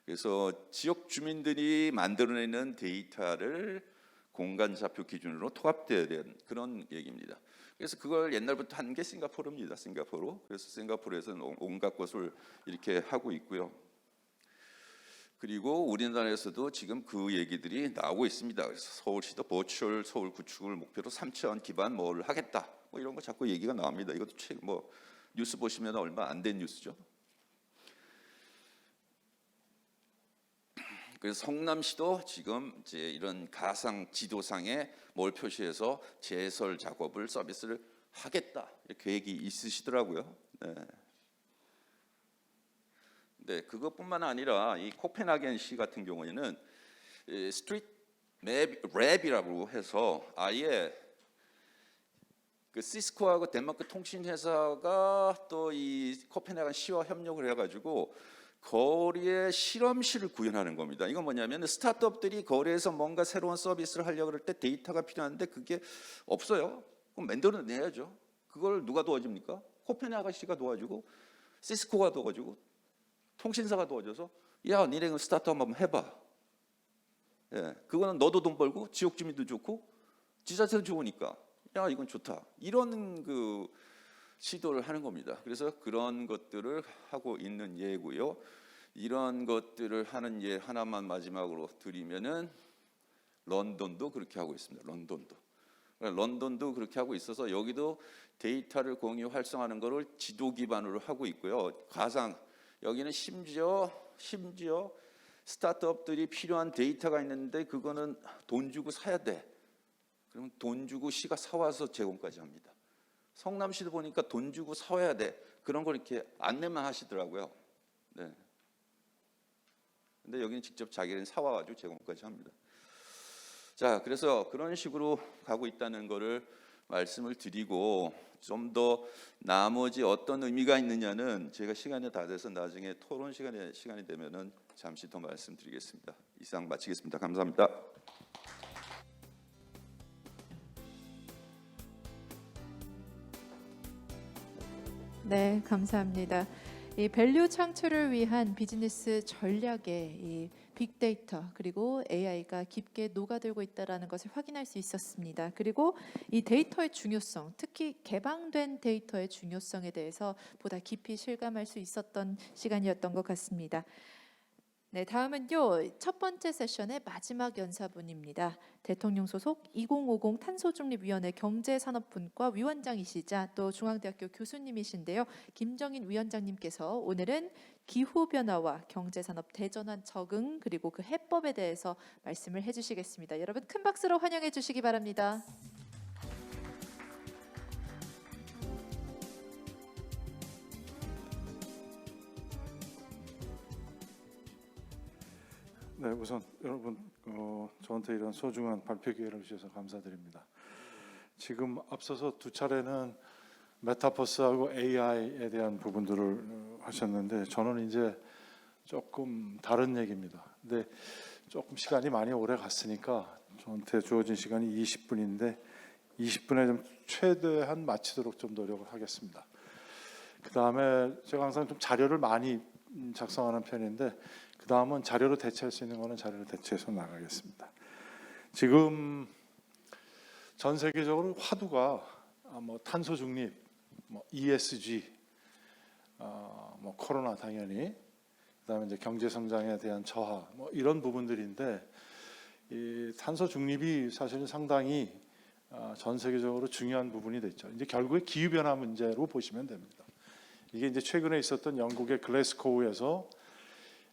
그래서 지역 주민들이 만들어내는 데이터를 공간 좌표 기준으로 통합돼야 되는 그런 얘기입니다. 그래서 그걸 옛날부터 한 게 싱가포르입니다. 싱가포르. 그래서 싱가포르에서는 온갖 것을 이렇게 하고 있고요. 그리고 우리나라에서도 지금 그 얘기들이 나오고 있습니다. 그래서 서울시도 버추얼 서울 구축을 목표로 3천 기반 뭘 하겠다. 뭐 이런 거 자꾸 얘기가 나옵니다. 이것도 뉴스 보시면 얼마 안 된 뉴스죠. 그래서 성남시도 지금 이제 이런 가상 지도상에 뭘 표시해서 제설 작업을 서비스를 하겠다 이렇게 계획이 있으시더라고요. 네, 그것뿐만 아니라 이 코펜하겐시 같은 경우에는 스트리트 랩이라고 해서 아예 그 시스코하고 덴마크 통신 회사가 또 이 코펜하겐 시와 협력을 해가지고 거리에 실험실을 구현하는 겁니다. 이건 뭐냐면 스타트업들이 거리에서 뭔가 새로운 서비스를 하려고 할 때 데이터가 필요한데 그게 없어요. 그럼 만들어내야죠. 그걸 누가 도와줍니까? 코펜하겐시가 도와주고 시스코가 도와주고 통신사가 도와줘서 야 니네 스타트업 한번 해봐. 그거는 너도 돈 벌고 지역 주민도 좋고 지자체도 좋으니까 야 이건 좋다. 이런 그 시도를 하는 겁니다. 그래서 그런 것들을 하고 있는 예고요. 이런 것들을 하는 예 하나만 마지막으로 드리면은 런던도 그렇게 하고 있습니다. 런던도 그렇게 하고 있어서 여기도 데이터를 공유 활성화하는 것을 지도 기반으로 하고 있고요. 여기는 심지어 스타트업들이 필요한 데이터가 있는데 그거는 돈 주고 사야 돼. 그러면 돈 주고 시가 사와서 제공까지 합니다. 성남시도 보니까 돈 주고 사와야 돼. 그런 걸 이렇게 안내만 하시더라고요. 네. 근데 여기는 직접 자기는 사와가지고 제공까지 합니다. 자, 그래서 그런 식으로 가고 있다는 거를 말씀을 드리고, 좀 더 나머지 어떤 의미가 있느냐는 제가 시간이 다 돼서 나중에 토론 시간이 되면은 잠시 더 말씀드리겠습니다. 이상 마치겠습니다. 감사합니다. 네, 감사합니다. 이 밸류 창출을 위한 비즈니스 전략에 이 빅데이터 그리고 AI가 깊게 녹아들고 있다라는 것을 확인할 수 있었습니다. 그리고 이 데이터의 중요성, 특히 개방된 데이터의 중요성에 대해서 보다 깊이 실감할 수 있었던 시간이었던 것 같습니다. 네, 다음은요. 첫 번째 세션의 마지막 연사분입니다. 대통령 소속 2050 탄소중립위원회 경제산업분과 위원장이시자 또 중앙대학교 교수님이신데요. 김정인 위원장님께서 오늘은 기후변화와 경제산업 대전환 적응 그리고 그 해법에 대해서 말씀을 해주시겠습니다. 여러분 큰 박수로 환영해 주시기 바랍니다. 네, 우선 여러분 저한테 이런 소중한 발표 기회를 주셔서 감사드립니다. 지금 앞서서 두 차례는 메타버스하고 AI에 대한 부분들을 하셨는데 저는 이제 조금 다른 얘기입니다. 근데 조금 시간이 많이 오래 갔으니까 저한테 주어진 시간이 20분인데 20분에 좀 최대한 마치도록 좀 노력을 하겠습니다. 그 다음에 제가 항상 좀 자료를 많이 작성하는 편인데 그 다음은 자료로 대체할 수 있는 거는 자료로 대체해서 나가겠습니다. 지금 전 세계적으로 화두가 뭐 탄소 중립, 뭐 ESG, 뭐 코로나 당연히, 그다음에 이제 경제 성장에 대한 저하, 뭐 이런 부분들인데 이 탄소 중립이 사실은 상당히 전 세계적으로 중요한 부분이 됐죠. 이제 결국에 기후 변화 문제로 보시면 됩니다. 이게 이제 최근에 있었던 영국의 글래스고우에서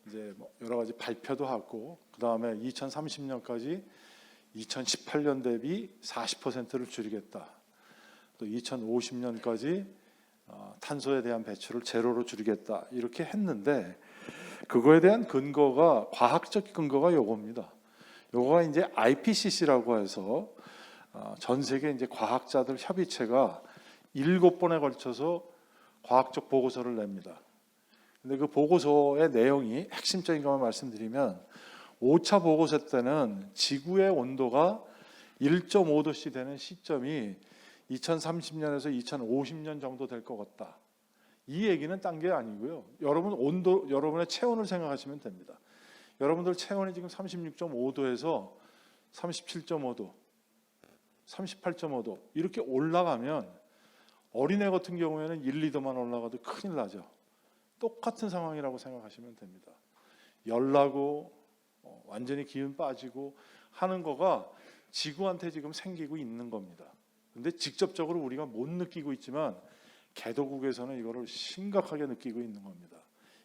이제 뭐 여러 가지 발표도 하고 그 다음에 2030년까지 2018년 대비 40%를 줄이겠다. 또 2050년까지 탄소에 대한 배출을 제로로 줄이겠다. 이렇게 했는데 그거에 대한 근거가 과학적 근거가 요겁니다. 요거가 이제 IPCC라고 해서 전 세계 이제 과학자들 협의체가 7번에 걸쳐서 과학적 보고서를 냅니다. 근데 그 보고서의 내용이 핵심적인 것만 말씀드리면 5차 보고서 때는 지구의 온도가 1.5도씨 되는 시점이 2030년에서 2050년 정도 될 것 같다. 이 얘기는 딴 게 아니고요. 여러분의 체온을 생각하시면 됩니다. 여러분들 체온이 지금 36.5도에서 37.5도, 38.5도 이렇게 올라가면 어린애 같은 경우에는 1, 2도만 올라가도 큰일 나죠. 똑같은 상황이라고 생각하시면 됩니다. 열나고 완전히 기운 빠지고 하는 거가 지구한테 지금 생기고 있는 겁니다. 근데 직접적으로 우리가 못 느끼고 있지만 개도국에서는 이거를 심각하게 느끼고 있는 겁니다.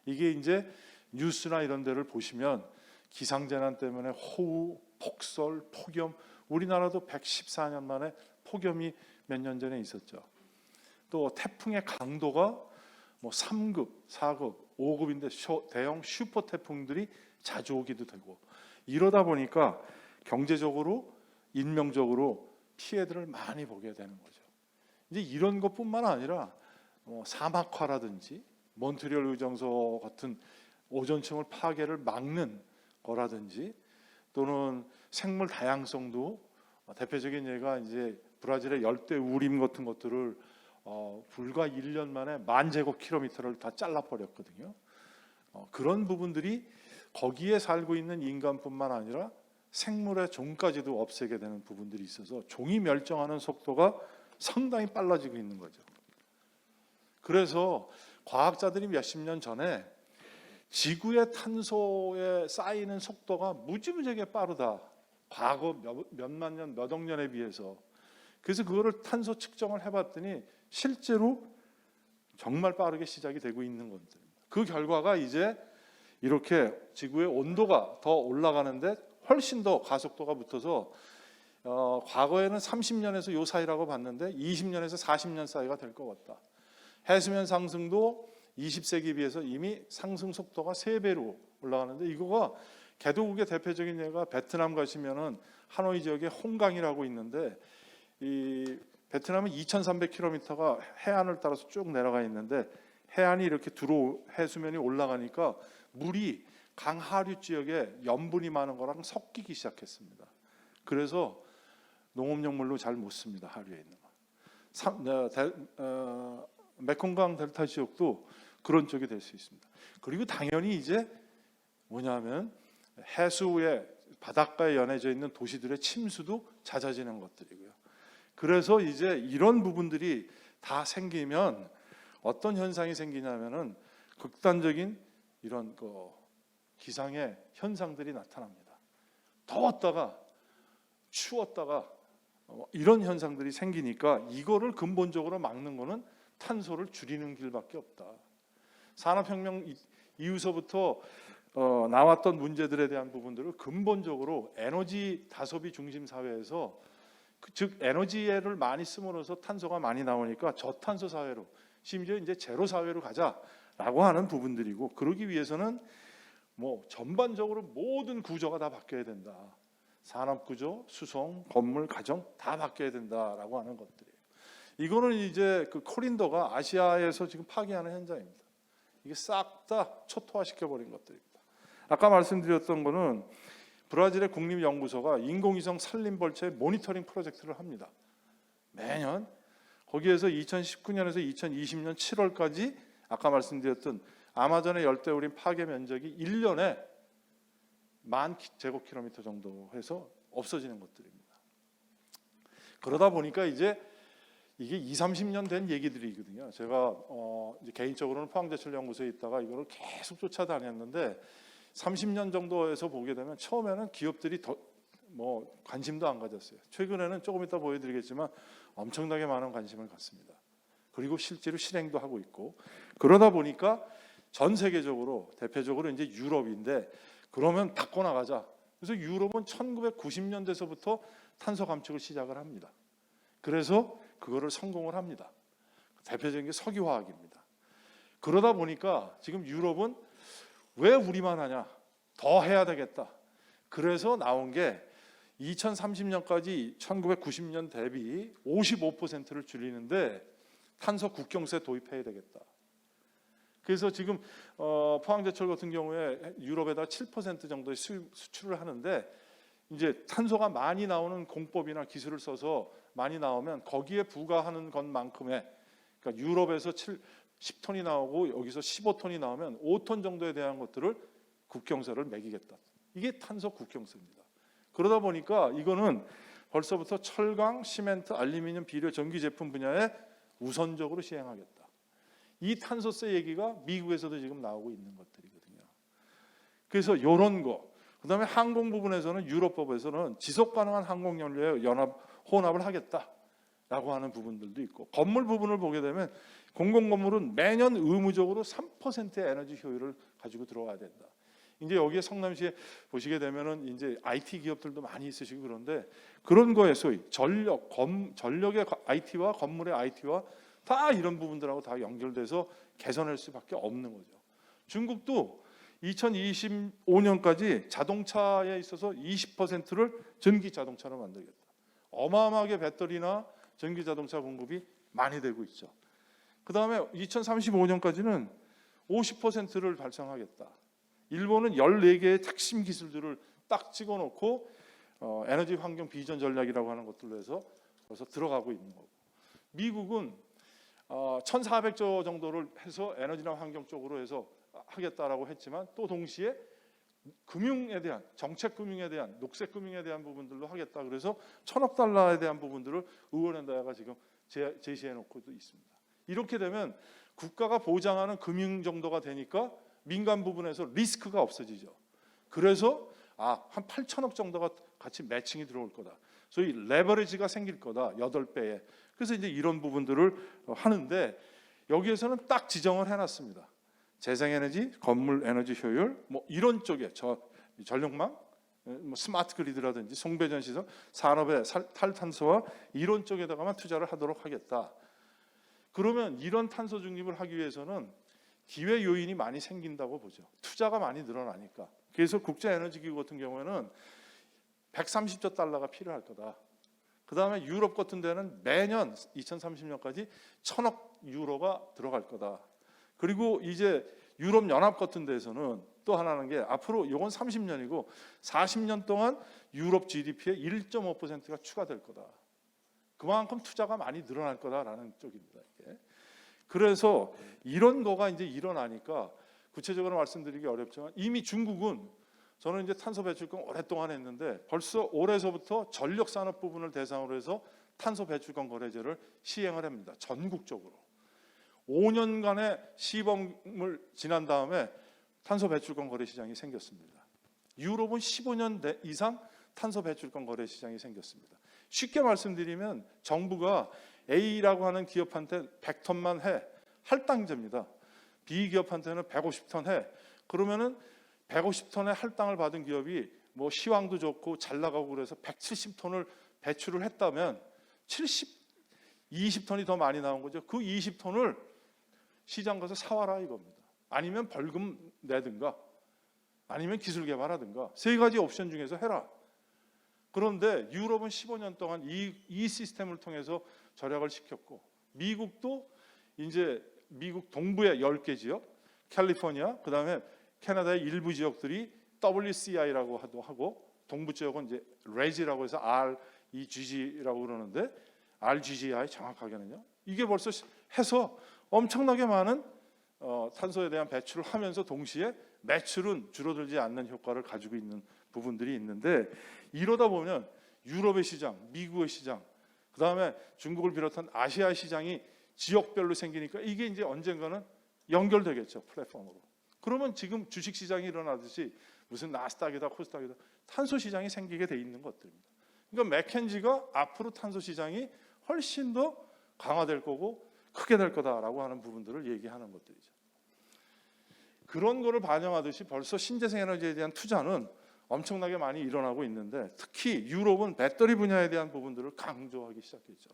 이게 이제 뉴스나 이런 데를 보시면 기상재난 때문에 호우, 폭설, 폭염, 우리나라도 114년 만에 폭염이 몇 년 전에 있었죠. 또 태풍의 강도가 뭐 3급, 4급, 5급인데 대형 슈퍼 태풍들이 자주 오기도 되고 이러다 보니까 경제적으로 인명적으로 피해들을 많이 보게 되는 거죠. 이제 이런 것뿐만 아니라 뭐 사막화라든지 몬트리올 의정서 같은 오존층을 파괴를 막는 거라든지 또는 생물 다양성도 대표적인 예가 이제 브라질의 열대 우림 같은 것들을 불과 1년 만에 10,000제곱킬로미터를 다 잘라버렸거든요. 그런 부분들이 거기에 살고 있는 인간뿐만 아니라 생물의 종까지도 없애게 되는 부분들이 있어서 종이 멸종하는 속도가 상당히 빨라지고 있는 거죠. 그래서 과학자들이 몇십 년 전에 지구의 탄소에 쌓이는 속도가 무지무지하게 빠르다. 과거 몇만 년, 몇 억 년에 비해서. 그래서 그거를 탄소 측정을 해봤더니 실제로 정말 빠르게 시작이 되고 있는 겁니다. 그 결과가 이제 이렇게 지구의 온도가 더 올라가는데 훨씬 더 가속도가 붙어서 과거에는 30년에서 요 사이라고 봤는데 20년에서 40년 사이가 될 것 같다. 해수면 상승도 20세기에 비해서 이미 상승 속도가 3배로 올라가는데, 이거가 개도국의 대표적인 예가 베트남 가시면은 하노이 지역에 홍강이라고 있는데, 이 베트남은 2,300km가 해안을 따라서 쭉 내려가 있는데, 해안이 이렇게 해수면이 올라가니까 물이 강 하류 지역에 염분이 많은 거랑 섞이기 시작했습니다. 그래서 농업용물로 잘 못 씁니다. 하류에 있는 거. 메콩강 델타 지역도 그런 쪽이 될 수 있습니다. 그리고 당연히 이제 뭐냐면 해수의 바닷가에 연해져 있는 도시들의 침수도 잦아지는 것들이고요. 그래서 이제 이런 부분들이 다 생기면 어떤 현상이 생기냐면은 극단적인 이런 기상의 현상들이 나타납니다. 더웠다가 추웠다가 이런 현상들이 생기니까 이거를 근본적으로 막는 거는 탄소를 줄이는 길밖에 없다. 산업혁명 이후서부터 나왔던 문제들에 대한 부분들을 근본적으로 에너지 다소비 중심 사회에서 즉 에너지를 많이 씀으로써 탄소가 많이 나오니까 저탄소 사회로, 심지어 이제 제로 사회로 가자라고 하는 부분들이고, 그러기 위해서는 뭐 전반적으로 모든 구조가 다 바뀌어야 된다. 산업 구조, 수송, 건물, 가정 다 바뀌어야 된다라고 하는 것들이에요. 이거는 이제 그 코린더가 아시아에서 지금 파괴하는 현장입니다. 이게 싹 다 초토화시켜 버린 것들입니다. 아까 말씀드렸던 거는 브라질의 국립연구소가 인공위성 산림벌채 모니터링 프로젝트를 합니다. 매년 거기에서 2019년에서 2020년 7월까지 아까 말씀드렸던 아마존의 열대우림 파괴 면적이 1년에 10,000제곱킬로미터 정도 해서 없어지는 것들입니다. 그러다 보니까 이제 이게 20-30년 된 얘기들이거든요. 제가 이제 개인적으로는 포항제철연구소에 있다가 이거를 계속 쫓아다녔는데 30년 정도에서 보게 되면 처음에는 기업들이 관심도 안 가졌어요. 최근에는 조금 이따 보여드리겠지만 엄청나게 많은 관심을 갖습니다. 그리고 실제로 실행도 하고 있고, 그러다 보니까 전 세계적으로 대표적으로 이제 유럽인데, 그러면 바꿔나가자. 그래서 유럽은 1990년대서부터 탄소 감축을 시작을 합니다. 그래서 그거를 성공을 합니다. 대표적인 게 석유화학입니다. 그러다 보니까 지금 유럽은 왜 우리만 하냐? 더 해야 되겠다. 그래서 나온 게 2030년까지 1990년 대비 55%를 줄이는데 탄소 국경세 도입해야 되겠다. 그래서 지금 포항제철 같은 경우에 유럽에다 7% 정도의 수출을 하는데, 이제 탄소가 많이 나오는 공법이나 기술을 써서 많이 나오면 거기에 부과하는 것만큼의, 그러니까 유럽에서 10톤이 나오고 여기서 15톤이 나오면 5톤 정도에 대한 것들을 국경세를 매기겠다. 이게 탄소 국경세입니다. 그러다 보니까 이거는 벌써부터 철강, 시멘트, 알루미늄, 비료, 전기 제품 분야에 우선적으로 시행하겠다. 이 탄소세 얘기가 미국에서도 지금 나오고 있는 것들이거든요. 그래서 이런 거, 그다음에 항공 부분에서는 유럽법에서는 지속 가능한 항공 연료에 혼합을 하겠다라고 하는 부분들도 있고, 건물 부분을 보게 되면 공공건물은 매년 의무적으로 3%의 에너지 효율을 가지고 들어와야 된다. 이제 여기에 성남시에 보시게 되면은 이제 IT 기업들도 많이 있으시고 그런데 그런 거에 소위 전력의 IT와 건물의 IT와 다 이런 부분들하고 다 연결돼서 개선할 수밖에 없는 거죠. 중국도 2025년까지 자동차에 있어서 20%를 전기 자동차로 만들겠다. 어마어마하게 배터리나 전기 자동차 공급이 많이 되고 있죠. 그 다음에 2035년까지는 50%를 발전하겠다. 일본은 14개의 핵심 기술들을 딱 찍어놓고 에너지 환경 비전 전략이라고 하는 것들로 해서 벌써 들어가고 있는 거고, 미국은 1,400조 정도를 해서 에너지나 환경 쪽으로 해서 하겠다라고 했지만 또 동시에 금융에 대한, 정책 금융에 대한, 녹색 금융에 대한 부분들로 하겠다. 그래서 1,000억 달러에 대한 부분들을 의원연대가 지금 제시해 놓고도 있습니다. 이렇게 되면 국가가 보장하는 금융 정도가 되니까 민간 부분에서 리스크가 없어지죠. 그래서 한 8,000억 정도가 같이 매칭이 들어올 거다. 소위 레버리지가 생길 거다. 8배에. 그래서 이제 이런 부분들을 하는데, 여기에서는 딱 지정을 해놨습니다. 재생에너지, 건물 에너지 효율, 뭐 이런 쪽에 전력망, 스마트 그리드라든지 송배전 시설, 산업의 탈탄소와 이런 쪽에다가만 투자를 하도록 하겠다. 그러면 이런 탄소 중립을 하기 위해서는 기회 요인이 많이 생긴다고 보죠. 투자가 많이 늘어나니까. 그래서 국제에너지기구 같은 경우에는 130조 달러가 필요할 거다. 그 다음에 유럽 같은 데는 매년 2030년까지 1,000억 유로가 들어갈 거다. 그리고 이제 유럽 연합 같은 데서는 또 하나는 게 앞으로 이건 30년이고 40년 동안 유럽 GDP의 1.5%가 추가될 거다. 그만큼 투자가 많이 늘어날 거다라는 쪽입니다. 이게. 그래서 이런 거가 이제 일어나니까 구체적으로 말씀드리기 어렵지만 이미 중국은 저는 이제 탄소 배출권 오랫동안 했는데 벌써 올해서부터 전력 산업 부분을 대상으로 해서 탄소 배출권 거래제를 시행을 합니다. 전국적으로. 5년간의 시범을 지난 다음에 탄소 배출권 거래 시장이 생겼습니다. 유럽은 15년 이상 탄소 배출권 거래 시장이 생겼습니다. 쉽게 말씀드리면 정부가 A라고 하는 기업한테 100톤만 해 할당제입니다. B 기업한테는 150톤 해. 그러면은 150톤의 할당을 받은 기업이 뭐 시황도 좋고 잘 나가고 그래서 170톤을 배출을 했다면 20톤이 더 많이 나온 거죠. 그 20톤을 시장 가서 사와라 이겁니다. 아니면 벌금 내든가 아니면 기술 개발하든가 세 가지 옵션 중에서 해라. 그런데 유럽은 15년 동안 이 시스템을 통해서 절약을 시켰고 미국도 이제 미국 동부의 10개 지역, 캘리포니아, 그다음에 캐나다의 일부 지역들이 WCI라고 하고 동부 지역은 이제 RGG라고 해서 REGG라고 그러는데 RGGI 정확하게는요. 이게 벌써 해서 엄청나게 많은 탄소에 대한 배출을 하면서 동시에 매출은 줄어들지 않는 효과를 가지고 있는 부분들이 있는데 이러다 보면 유럽의 시장, 미국의 시장, 그다음에 중국을 비롯한 아시아 시장이 지역별로 생기니까 이게 이제 언젠가는 연결되겠죠, 플랫폼으로. 그러면 지금 주식 시장이 일어나듯이 무슨 나스닥이다, 코스닥이다 탄소 시장이 생기게 돼 있는 것들입니다. 그러니까 맥켄지가 앞으로 탄소 시장이 훨씬 더 강화될 거고 크게 될 거다라고 하는 부분들을 얘기하는 것들이죠. 그런 거를 반영하듯이 벌써 신재생 에너지에 대한 투자는 엄청나게 많이 일어나고 있는데 특히 유럽은 배터리 분야에 대한 부분들을 강조하기 시작했죠.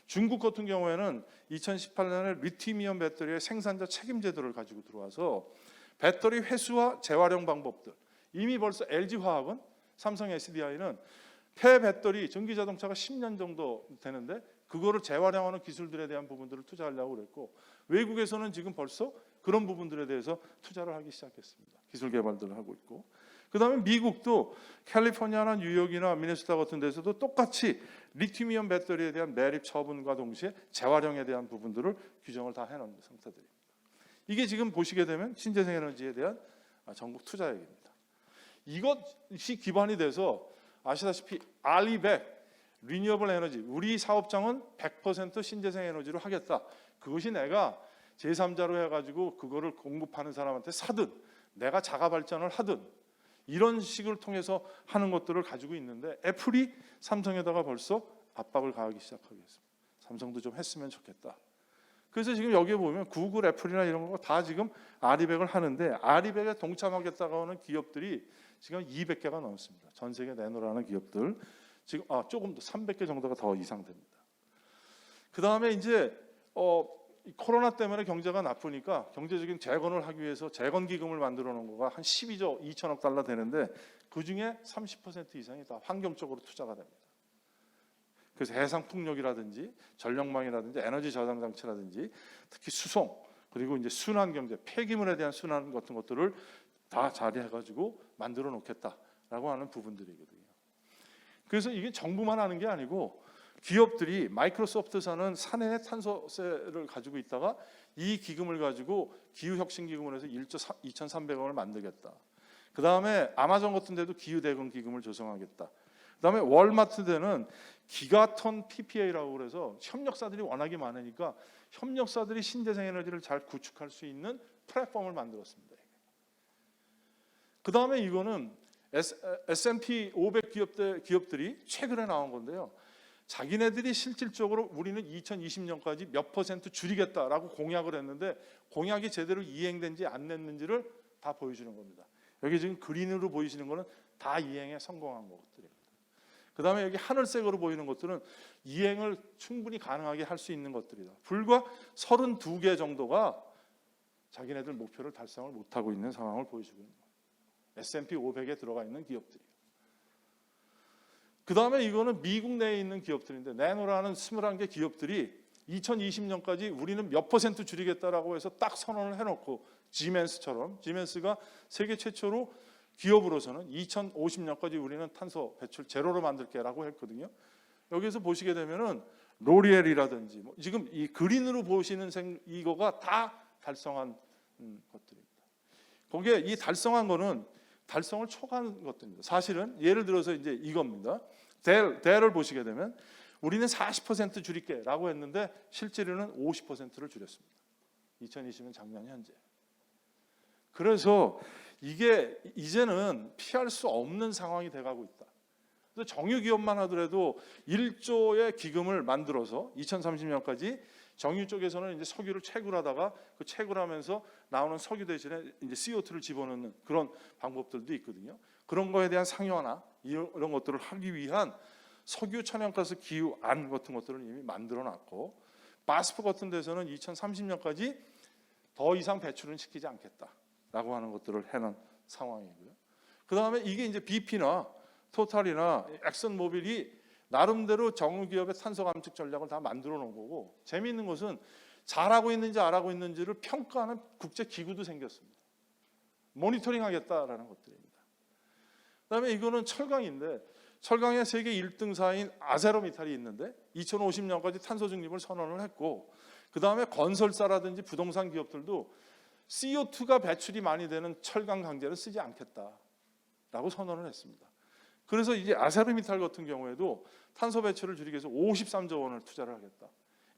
중국 같은 경우에는 2018년에 리튬이온 배터리의 생산자 책임 제도를 가지고 들어와서 배터리 회수와 재활용 방법들 이미 벌써 LG화학은 삼성 SDI는 폐 배터리 전기 자동차가 10년 정도 되는데 그거를 재활용하는 기술들에 대한 부분들을 투자하려고 그랬고 외국에서는 지금 벌써 그런 부분들에 대해서 투자를 하기 시작했습니다. 기술 개발들을 하고 있고 그다음에 미국도 캘리포니아나 뉴욕이나 미네소타 같은 데서도 똑같이 리튬이온 배터리에 대한 매립 처분과 동시에 재활용에 대한 부분들을 규정을 다 해놓은 상태들입니다. 이게 지금 보시게 되면 신재생 에너지에 대한 전국 투자액입니다. 이것이 기반이 돼서 아시다시피 알리백 리뉴어블 에너지 우리 사업장은 100% 신재생 에너지로 하겠다. 그것이 내가 제3자로 해가지고 그거를 공급하는 사람한테 사든 내가 자가 발전을 하든 이런 식을 통해서 하는 것들을 가지고 있는데 애플이 삼성에다가 벌써 압박을 가하기 시작하겠습니다. 삼성도 좀 했으면 좋겠다. 그래서 지금 여기에 보면 구글, 애플이나 이런 거 다 지금 아리백을 하는데 아리백에 동참하겠다고 하는 기업들이 지금 200개가 넘습니다. 전 세계 내놓으라는 기업들 지금 조금 더 300개 정도가 더 이상됩니다. 그 다음에 이제 코로나 때문에 경제가 나쁘니까 경제적인 재건을 하기 위해서 재건 기금을 만들어 놓은 거가 한 12조 2천억 달러 되는데 그 중에 30% 이상이 다 환경적으로 투자가 됩니다. 그래서 해상 풍력이라든지 전력망이라든지 에너지 저장 장치라든지 특히 수송 그리고 이제 순환 경제 폐기물에 대한 순환 같은 것들을 다 자리해 가지고 만들어 놓겠다라고 하는 부분들이거든요. 그래서 이게 정부만 하는 게 아니고 기업들이 마이크로소프트사는 사내 탄소세를 가지고 있다가 이 기금을 가지고 기후혁신기금을 해서 1조 2,300억을 만들겠다. 그 다음에 아마존 같은 데도 기후대응 기금을 조성하겠다. 그 다음에 월마트대는 기가톤 PPA라고 그래서 협력사들이 워낙에 많으니까 협력사들이 신재생 에너지를 잘 구축할 수 있는 플랫폼을 만들었습니다. 그 다음에 이거는 S&P 500 기업들이 최근에 나온 건데요. 자기네들이 실질적으로 우리는 2020년까지 몇 % 줄이겠다라고 공약을 했는데 공약이 제대로 이행된지 안 됐는지를 다 보여주는 겁니다. 여기 지금 그린으로 보이시는 거는 다 이행에 성공한 것들입니다. 그 다음에 여기 하늘색으로 보이는 것들은 이행을 충분히 가능하게 할 수 있는 것들이다. 불과 32개 정도가 자기네들 목표를 달성을 못하고 있는 상황을 보여주고 있는 거예요. S&P 500에 들어가 있는 기업들이에요. 그 다음에 이거는 미국 내에 있는 기업들인데 내노라는 21개 기업들이 2020년까지 우리는 몇 % 줄이겠다라고 해서 딱 선언을 해놓고 지멘스처럼, 지멘스가 세계 최초로 기업으로서는 2050년까지 우리는 탄소 배출 제로로 만들게라고 했거든요. 여기서 보시게 되면은 로리엘이라든지 뭐 지금 이 그린으로 보시는 이거가 다 달성한 것들입니다. 거기에 이 달성한 거는 달성을 초과한 것들입니다. 사실은 예를 들어서 이제 이겁니다. 델을 보시게 되면 우리는 40% 줄일게라고 했는데 실제로는 50%를 줄였습니다. 2020년 작년 현재. 그래서 이게 이제는 피할 수 없는 상황이 돼가고 있다. 그래서 정유기업만 하더라도 1조의 기금을 만들어서 2030년까지 정유 쪽에서는 이제 석유를 채굴하다가 그 채굴하면서 나오는 석유 대신에 이제 CO2를 집어넣는 그런 방법들도 있거든요. 그런 거에 대한 상용화나 이런 것들을 하기 위한 석유 천연가스 기후안 같은 것들을 이미 만들어놨고 바스프 같은 데서는 2030년까지 더 이상 배출은 시키지 않겠다라고 하는 것들을 해놓은 상황이고요. 그 다음에 이게 이제 BP나 토탈이나 엑슨모빌이 나름대로 정유기업의 탄소 감축 전략을 다 만들어 놓은 거고 재미있는 것은 잘하고 있는지 안 하고 있는지를 평가하는 국제 기구도 생겼습니다. 모니터링 하겠다라는 것들입니다. 그다음에 이거는 철강인데 철강의 세계 1등사인 아세로미탈이 있는데 2050년까지 탄소 중립을 선언을 했고 그다음에 건설사라든지 부동산 기업들도 CO2가 배출이 많이 되는 철강 강제를 쓰지 않겠다라고 선언을 했습니다. 그래서 이제 아세르미탈 같은 경우에도 탄소 배출을 줄이기 위해서 53조 원을 투자를 하겠다.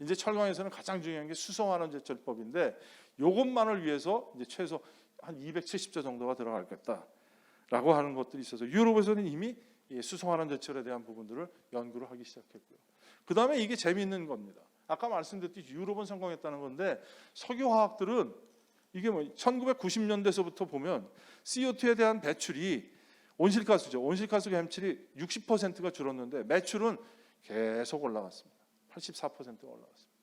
이제 철강에서는 가장 중요한 게 수소환원 제철법인데 이것만을 위해서 이제 최소 한 270조 정도가 들어가겠다라고 하는 것들이 있어서 유럽에서는 이미 수소환원 제철에 대한 부분들을 연구를 하기 시작했고요. 그 다음에 이게 재미있는 겁니다. 아까 말씀드렸듯이 유럽은 성공했다는 건데 석유화학들은 이게 뭐 1990년대서부터 보면 CO2에 대한 배출이 온실가스죠. 온실가스 배출이 60%가 줄었는데 매출은 계속 올라갔습니다. 84%가 올라갔습니다.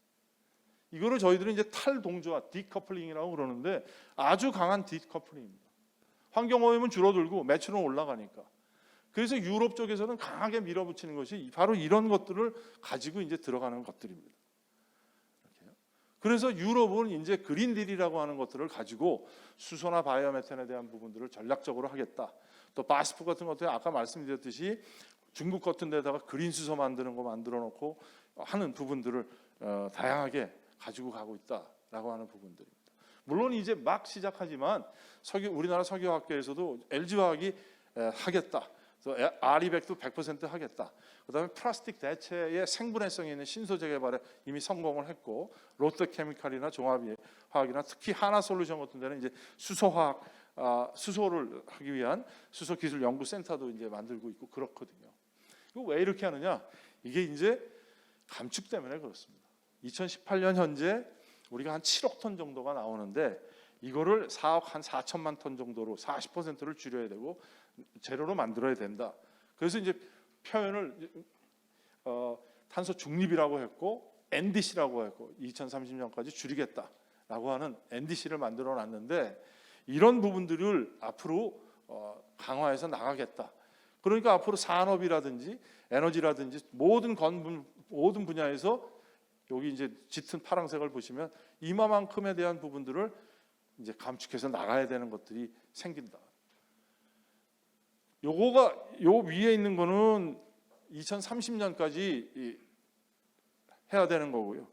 이거를 저희들은 이제 탈동조화, 디커플링이라고 그러는데 아주 강한 디커플링입니다. 환경오염은 줄어들고 매출은 올라가니까. 그래서 유럽 쪽에서는 강하게 밀어붙이는 것이 바로 이런 것들을 가지고 이제 들어가는 것들입니다. 이렇게요. 그래서 유럽은 이제 그린딜이라고 하는 것들을 가지고 수소나 바이오메탄에 대한 부분들을 전략적으로 하겠다. 또 바스프 같은 것도 아까 말씀드렸듯이 중국 같은 데다가 그린 수소 만드는 거 만들어 놓고 하는 부분들을 다양하게 가지고 가고 있다라고 하는 부분들입니다. 물론 이제 막 시작하지만 우리나라 석유학계에서도 LG화학이 하겠다. R200도 100% 하겠다. 그다음에 플라스틱 대체의 생분해성이 있는 신소재 개발에 이미 성공을 했고 롯데케미칼이나 종합화학이나 특히 하나솔루션 같은 데는 이제 수소화학 수소를 하기 위한 수소기술연구센터도 이제 만들고 있고 그렇거든요. 이거 왜 이렇게 하느냐? 이게 이제 감축 때문에 그렇습니다. 2018년 현재 우리가 한 7억 톤 정도가 나오는데 이거를 4억 한 4천만 톤 정도로 40%를 줄여야 되고 제로로 만들어야 된다. 그래서 이제 표현을 탄소 중립이라고 했고 NDC라고 했고 2030년까지 줄이겠다라고 하는 NDC를 만들어 놨는데 이런 부분들을 앞으로 강화해서 나가겠다. 그러니까 앞으로 산업이라든지 에너지라든지 모든 분야에서 여기 이제 짙은 파란색을 보시면 이마만큼에 대한 부분들을 이제 감축해서 나가야 되는 것들이 생긴다. 요거가 요 위에 있는 거는 2030년까지 해야 되는 거고요.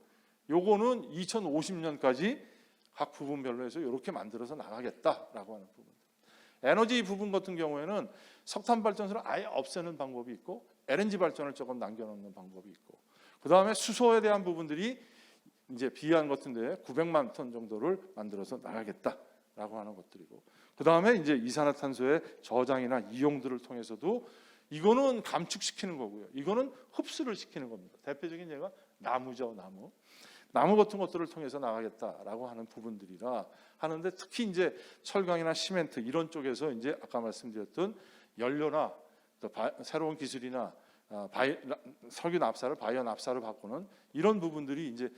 요거는 2050년까지 각 부분별로 해서 이렇게 만들어서 나가겠다라고 하는 부분. 에너지 부분 같은 경우에는 석탄 발전소를 아예 없애는 방법이 있고 LNG 발전을 조금 남겨놓는 방법이 있고 그 다음에 수소에 대한 부분들이 이제 비한 같은데 900만 톤 정도를 만들어서 나가겠다라고 하는 것들이고 그 다음에 이제 이산화탄소의 저장이나 이용들을 통해서도 이거는 감축시키는 거고요. 이거는 흡수를 시키는 겁니다. 대표적인 예가 나무죠, 나무 같은 것들을 통해서 나가겠다라고 하는 부분들이라 하는데 특히 이제 철강이나 시멘트 이런 쪽에서 이제 아까 말씀드렸던 연료나 또 새로운 기술이나 석유 납사를 바이오 납사를 바꾸는 이런 부분들이 이제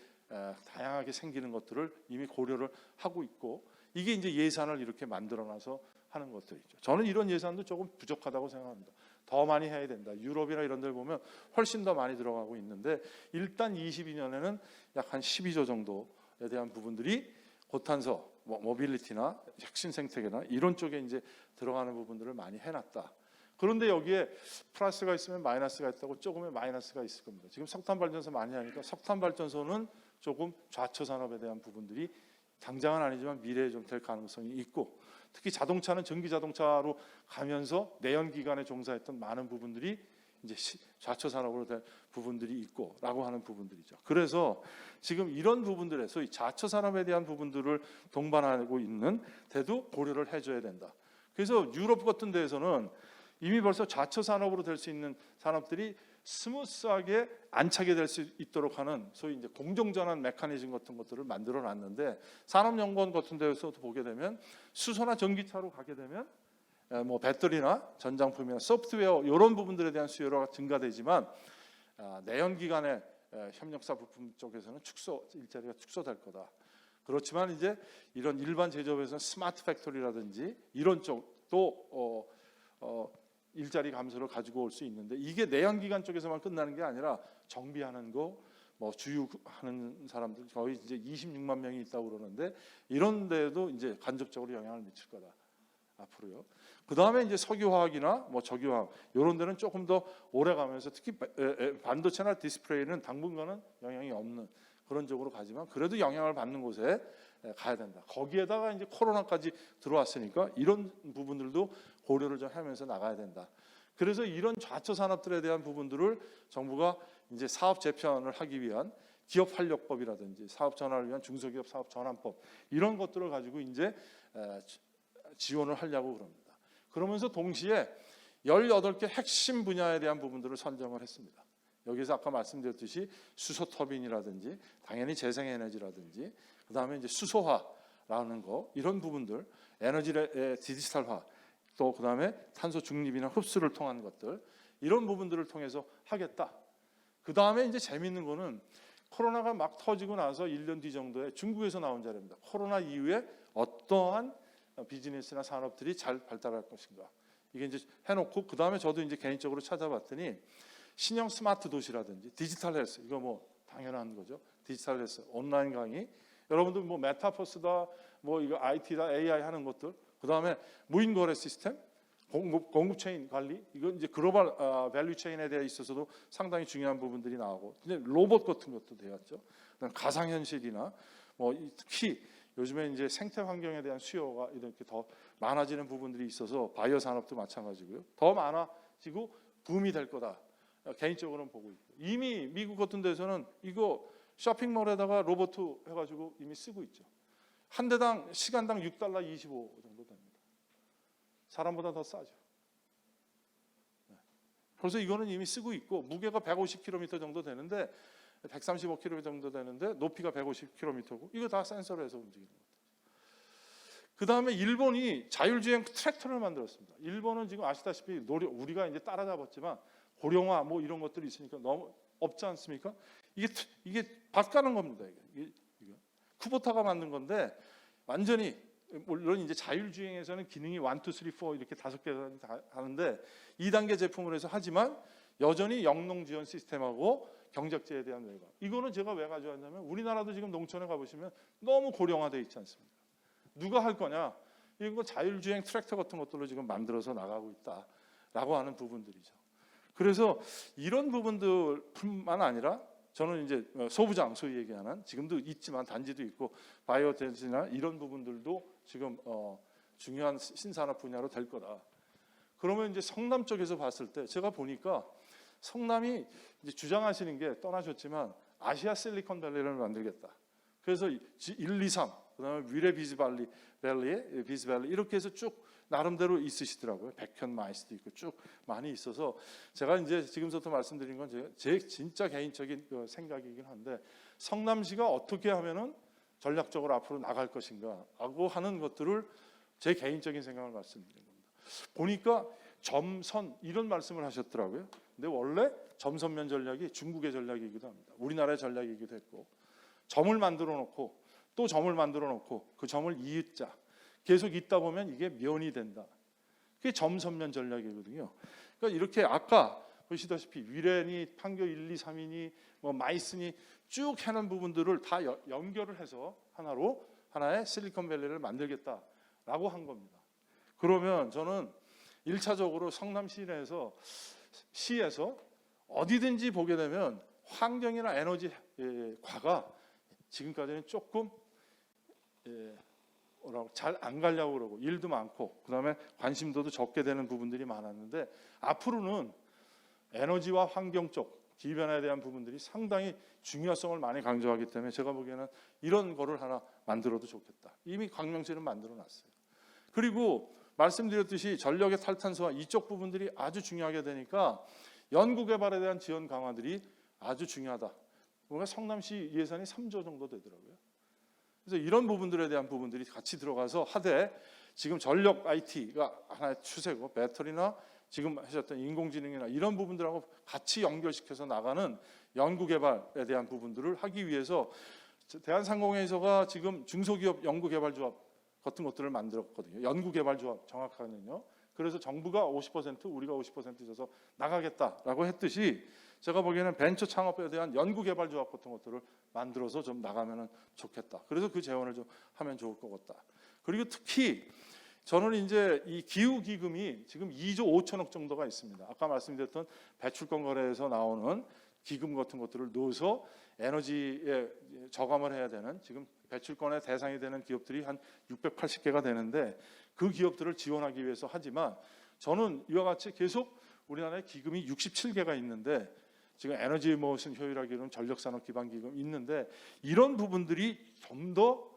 다양하게 생기는 것들을 이미 고려를 하고 있고, 이게 이제 예산을 이렇게 만들어놔서 하는 것들이죠. 저는 이런 예산도 조금 부족하다고 생각합니다. 더 많이 해야 된다. 유럽이나 이런 데 보면 훨씬 더 많이 들어가고 있는데, 일단 22년에는 약 한 12조 정도에 대한 부분들이 고탄소, 모빌리티나 혁신 생태계나 이런 쪽에 이제 들어가는 부분들을 많이 해놨다. 그런데 여기에 플러스가 있으면 마이너스가 있다고, 조금의 마이너스가 있을 겁니다. 지금 석탄 발전소 많이 하니까 석탄 발전소는 조금 좌초 산업에 대한 부분들이 당장은 아니지만 미래에 좀 될 가능성이 있고, 특히 자동차는 전기 자동차로 가면서 내연기관에 종사했던 많은 부분들이 이제 좌초 산업으로 될 부분들이 있고라고 하는 부분들이죠. 그래서 지금 이런 부분들에 소위 좌초 산업에 대한 부분들을 동반하고 있는 데도 고려를 해줘야 된다. 그래서 유럽 같은 데에서는 이미 벌써 좌초 산업으로 될 수 있는 산업들이 스무스하게 안착이 될 수 있도록 하는 소위 이제 공정전환 메커니즘 같은 것들을 만들어 놨는데, 산업연구원 같은 데서도 보게 되면 수소나 전기차로 가게 되면 뭐 배터리나 전장품이나 소프트웨어 이런 부분들에 대한 수요가 증가되지만, 내연기관의 협력사 부품 쪽에서는 일자리가 축소될 거다. 그렇지만 이제 이런 일반 제조업에서는 스마트 팩토리라든지 이런 쪽도 일자리 감소를 가지고 올 수 있는데, 이게 내연기관 쪽에서만 끝나는 게 아니라 정비하는 거, 뭐 주유하는 사람들 거의 이제 26만 명이 있다고 그러는데, 이런 데도 이제 간접적으로 영향을 미칠 거다 앞으로요. 그 다음에 이제 석유화학이나 뭐 저기화학 이런 데는 조금 더 오래 가면서, 특히 반도체나 디스플레이는 당분간은 영향이 없는 그런 쪽으로 가지만, 그래도 영향을 받는 곳에 가야 된다. 거기에다가 이제 코로나까지 들어왔으니까 이런 부분들도 고려를 좀 하면서 나가야 된다. 그래서 이런 좌초 산업들에 대한 부분들을 정부가 이제 사업 재편을 하기 위한 기업 활력법이라든지 사업 전환을 위한 중소기업 사업 전환법, 이런 것들을 가지고 이제 지원을 하려고 그럽니다. 그러면서 동시에 18개 핵심 분야에 대한 부분들을 선정을 했습니다. 여기서 아까 말씀드렸듯이 수소 터빈이라든지 당연히 재생에너지라든지, 그 다음에 이제 수소화라는 거, 이런 부분들, 에너지의 디지털화, 또 그 다음에 탄소 중립이나 흡수를 통한 것들, 이런 부분들을 통해서 하겠다. 그 다음에 이제 재미있는 거는 코로나가 막 터지고 나서 1년 뒤 정도에 중국에서 나온 자료입니다. 코로나 이후에 어떠한 비즈니스나 산업들이 잘 발달할 것인가, 이게 이제 해놓고, 그 다음에 저도 이제 개인적으로 찾아봤더니 신형 스마트 도시라든지 디지털 헬스, 이거 뭐 당연한 거죠. 디지털 헬스, 온라인 강의, 여러분들 뭐 메타버스다, 뭐 이거 IT다, AI 하는 것들, 그 다음에 무인 거래 시스템, 공급 체인 관리, 이건 이제 글로벌 밸류 체인에 대해 있어서도 상당히 중요한 부분들이 나오고, 이제 로봇 같은 것도 되었죠. 그다음 가상현실이나 뭐 특히 요즘에 이제 생태 환경에 대한 수요가 이렇게 더 많아지는 부분들이 있어서 바이오 산업도 마찬가지고요. 더 많아지고 붐이 될 거다. 개인적으로는 보고 있고, 이미 미국 같은 데서는 이거 쇼핑몰에다가 로봇 해가지고 이미 쓰고 있죠. 한 대당 시간당 $6.25 정도 됩니다. 사람보다 더 싸죠. 그래서 이거는 이미 쓰고 있고, 무게가 150km 정도 되는데, 135km 정도 되는데 높이가 150km고, 이거 다 센서로 해서 움직이는 거예요. 그 다음에 일본이 자율주행 트랙터를 만들었습니다. 일본은 지금 아시다시피 우리가 이제 따라잡았지만 고령화 뭐 이런 것들이 있으니까 너무 없지 않습니까? 이게 밭 가는 겁니다. 이게 쿠보타가 만든 건데, 완전히 물론 이제 자율주행에서는 기능이 1, 2, 3, 4 이렇게 5개 다 하는데 2단계 제품을 해서 하지만 여전히 영농 지원 시스템하고 경작지에 대한 외곽. 이거는 제가 왜 가져왔냐면, 우리나라도 지금 농촌에 가보시면 너무 고령화되어 있지 않습니까? 누가 할 거냐? 이거 자율주행 트랙터 같은 것들로 지금 만들어서 나가고 있다라고 하는 부분들이죠. 그래서 이런 부분들뿐만 아니라 저는 이제 소부장 소위 얘기하는, 지금도 있지만 단지도 있고 바이오텐시나 이런 부분들도 지금 중요한 신산업 분야로 될 거다. 그러면 이제 성남 쪽에서 봤을 때 제가 보니까 성남이 이제 주장하시는 게 떠나셨지만 아시아 실리콘밸리를 만들겠다. 그래서 1, 2, 3 그다음에 미래 비즈밸리 이렇게 해서 쭉 나름대로 있으시더라고요. 백현 마이스도 있고 쭉 많이 있어서, 제가 이제 지금부터 말씀드린 건 제 진짜 개인적인 생각이긴 한데, 성남시가 어떻게 하면은 전략적으로 앞으로 나갈 것인가라고 하는 것들을 제 개인적인 생각을 말씀드린 겁니다. 보니까 점선 이런 말씀을 하셨더라고요. 근데 원래 점선면 전략이 중국의 전략이기도 합니다. 우리나라의 전략이기도 했고, 점을 만들어 놓고 또 점을 만들어 놓고 그 점을 이으자 계속 있다 보면 이게 면이 된다. 그게 점선면 전략이거든요. 그러니까 이렇게 아까 보시다시피 위렌이 판교 1, 2, 3이니 뭐 마이슨이 쭉 해놓은 부분들을 다 연결을 해서 하나의 실리콘밸리를 만들겠다라고 한 겁니다. 그러면 저는 1차적으로 성남시 내에서 시에서 어디든지 보게 되면 환경이나 에너지 과가 지금까지는 조금 잘 안 가려고 그러고 일도 많고 그다음에 관심도도 적게 되는 부분들이 많았는데 앞으로는 에너지와 환경 쪽 기후변화에 대한 부분들이 상당히 중요성을 많이 강조하기 때문에 제가 보기에는 이런 거를 하나 만들어도 좋겠다. 이미 광명시는 만들어 놨어요. 그리고 말씀드렸듯이 전력의 탈탄소와 이쪽 부분들이 아주 중요하게 되니까 연구개발에 대한 지원 강화들이 아주 중요하다. 그러니까 성남시 예산이 3조 정도 되더라고요. 그래서 이런 부분들에 대한 부분들이 같이 들어가서 하되 지금 전력 IT가 하나의 추세고 배터리나 지금 하셨던 인공지능이나 이런 부분들하고 같이 연결시켜서 나가는 연구개발에 대한 부분들을 하기 위해서 대한상공회의소가 지금 중소기업 연구개발조합 같은 것들을 만들었거든요. 연구개발조합 정확하게는요. 그래서 정부가 50% 우리가 50% 줘서 나가겠다라고 했듯이 제가 보기에는 벤처 창업에 대한 연구개발조합 같은 것들을 만들어서 좀 나가면 좋겠다. 그래서 그 재원을 좀 하면 좋을 것 같다. 그리고 특히 저는 이제 이 기후기금이 지금 2조 5천억 정도가 있습니다. 아까 말씀드렸던 배출권 거래에서 나오는 기금 같은 것들을 넣어서 에너지에 저감을 해야 되는 지금 배출권의 대상이 되는 기업들이 한 680개가 되는데 그 기업들을 지원하기 위해서 하지만 저는 이와 같이 계속 우리나라에 기금이 67개가 있는데 지금 에너지 모션 효율화기금, 전력산업 기반 기금 있는데 이런 부분들이 좀 더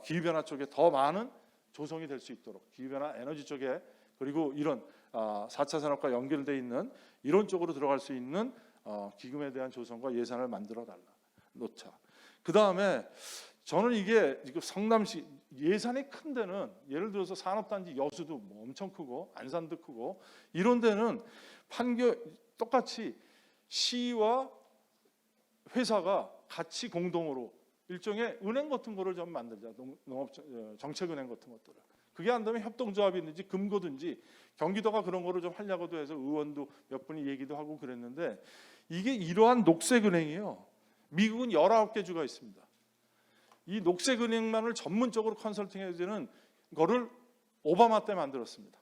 기후변화 쪽에 더 많은 조성이 될 수 있도록 기후변화 에너지 쪽에 그리고 이런 4차 산업과 연결되어 있는 이런 쪽으로 들어갈 수 있는 기금에 대한 조성과 예산을 만들어 달라 놓자. 그 다음에 저는 이게 지금 성남시 예산이 큰 데는 예를 들어서 산업단지 여수도 뭐 엄청 크고 안산도 크고 이런 데는 똑같이 시와 회사가 같이 공동으로 일종의 은행 같은 거를 좀 만들자. 농업 정책은행 같은 것들을. 그게 안 되면 협동조합이든지 금고든지 경기도가 그런 거를 좀 하려고도 해서 의원도 몇 분이 얘기도 하고 그랬는데 이게 이러한 녹색은행이요. 미국은 19개 주가 있습니다. 이 녹색은행만을 전문적으로 컨설팅해 주는 거를 오바마 때 만들었습니다.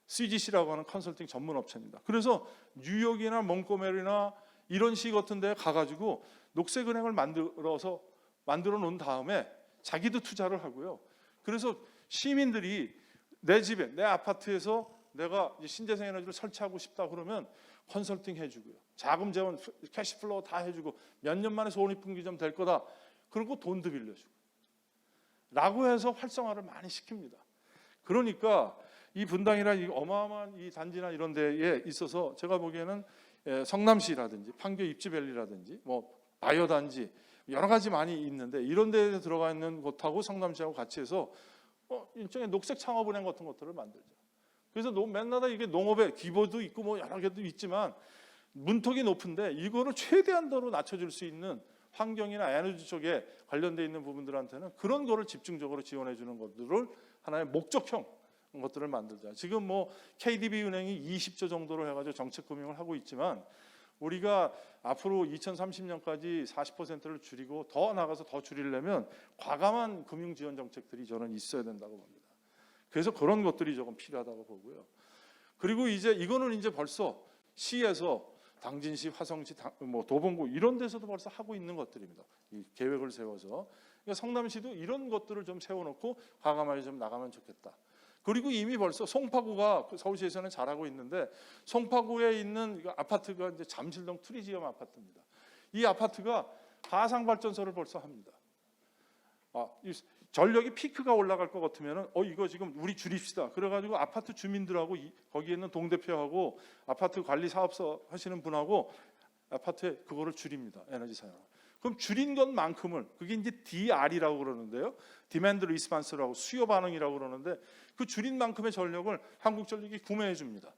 CGC라고 하는 컨설팅 전문 업체입니다. 그래서 뉴욕이나 몽고메리나 이런 시 같은 데 가가지고 녹색은행을 만들어 놓은 다음에 자기도 투자를 하고요. 그래서 시민들이 내 집에 내 아파트에서 내가 신재생 에너지를 설치하고 싶다 그러면 컨설팅 해주고요. 자금 재원, 캐시플로우 다 해주고 몇 년 만에 소원입분기 좀 될 거다. 그리고 돈도 빌려주고 라고 해서 활성화를 많이 시킵니다. 그러니까 이 분당이나 이 어마어마한 이 단지나 이런 데에 있어서 제가 보기에는 성남시라든지 판교 입지밸리라든지 뭐 바이오 단지 여러 가지 많이 있는데 이런 데에 들어가 있는 곳하고 성남시하고 같이 해서 일종의 녹색 창업은행 같은 것들을 만들자. 그래서 맨날 이게 농업에 기보도 있고 뭐 여러 개도 있지만 문턱이 높은데 이거를 최대한도로 낮춰줄 수 있는 환경이나 에너지 쪽에 관련돼 있는 부분들한테는 그런 거를 집중적으로 지원해 주는 것들을 하나의 목적형 것들을 만들자. 지금 뭐 KDB 은행이 20조 정도로 해가지고 정책 금융을 하고 있지만 우리가 앞으로 2030년까지 40%를 줄이고 더 나가서 더 줄이려면 과감한 금융 지원 정책들이 저는 있어야 된다고 봅니다. 그래서 그런 것들이 조금 필요하다고 보고요. 그리고 이거는 이제 벌써 시에서 당진시, 화성시, 뭐 도봉구 이런 데서도 벌써 하고 있는 것들입니다. 이 계획을 세워서 그러니까 성남시도 이런 것들을 좀 세워놓고 과감하게 좀 나가면 좋겠다. 그리고 이미 벌써 송파구가 서울시에서는 잘하고 있는데 송파구에 있는 아파트가 이제 잠실동 트리지엄 아파트입니다. 이 아파트가 가상 발전소를 벌써 합니다. 이 전력이 피크가 올라갈 것 같으면은 이거 지금 우리 줄입시다. 그래가지고 아파트 주민들하고 거기에 있는 동대표하고 아파트 관리 사업소 하시는 분하고 아파트에 그거를 줄입니다. 에너지 사용. 그럼 줄인 것만큼을 그게 이제 DR이라고 그러는데요. 디맨드 리스판스라고 수요 반응이라고 그러는데 그 줄인 만큼의 전력을 한국전력이 구매해 줍니다.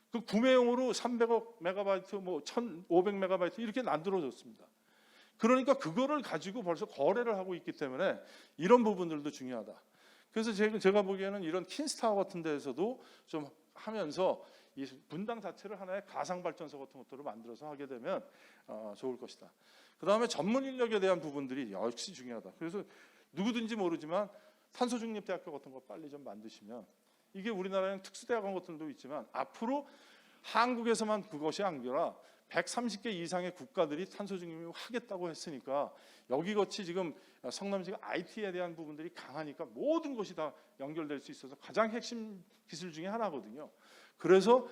그 구매용으로 300억 메가바이트, 뭐 1,500 메가바이트 이렇게 만들어졌습니다. 그러니까 그거를 가지고 벌써 거래를 하고 있기 때문에 이런 부분들도 중요하다. 그래서 제가 보기에는 이런 킨스타워 같은 데에서도 좀 하면서 이 분당 자체를 하나의 가상 발전소 같은 것들을 만들어서 하게 되면 좋을 것이다. 그다음에 전문 인력에 대한 부분들이 역시 중요하다. 그래서 누구든지 모르지만 탄소 중립 대학교 같은 거 빨리 좀 만드시면, 이게 우리나라에는 특수대학원 같은 것도 있지만 앞으로 한국에서만 그것이 아니라 130개 이상의 국가들이 탄소 중립을 하겠다고 했으니까, 여기같이 지금 성남시가 IT에 대한 부분들이 강하니까 모든 것이 다 연결될 수 있어서 가장 핵심 기술 중에 하나거든요. 그래서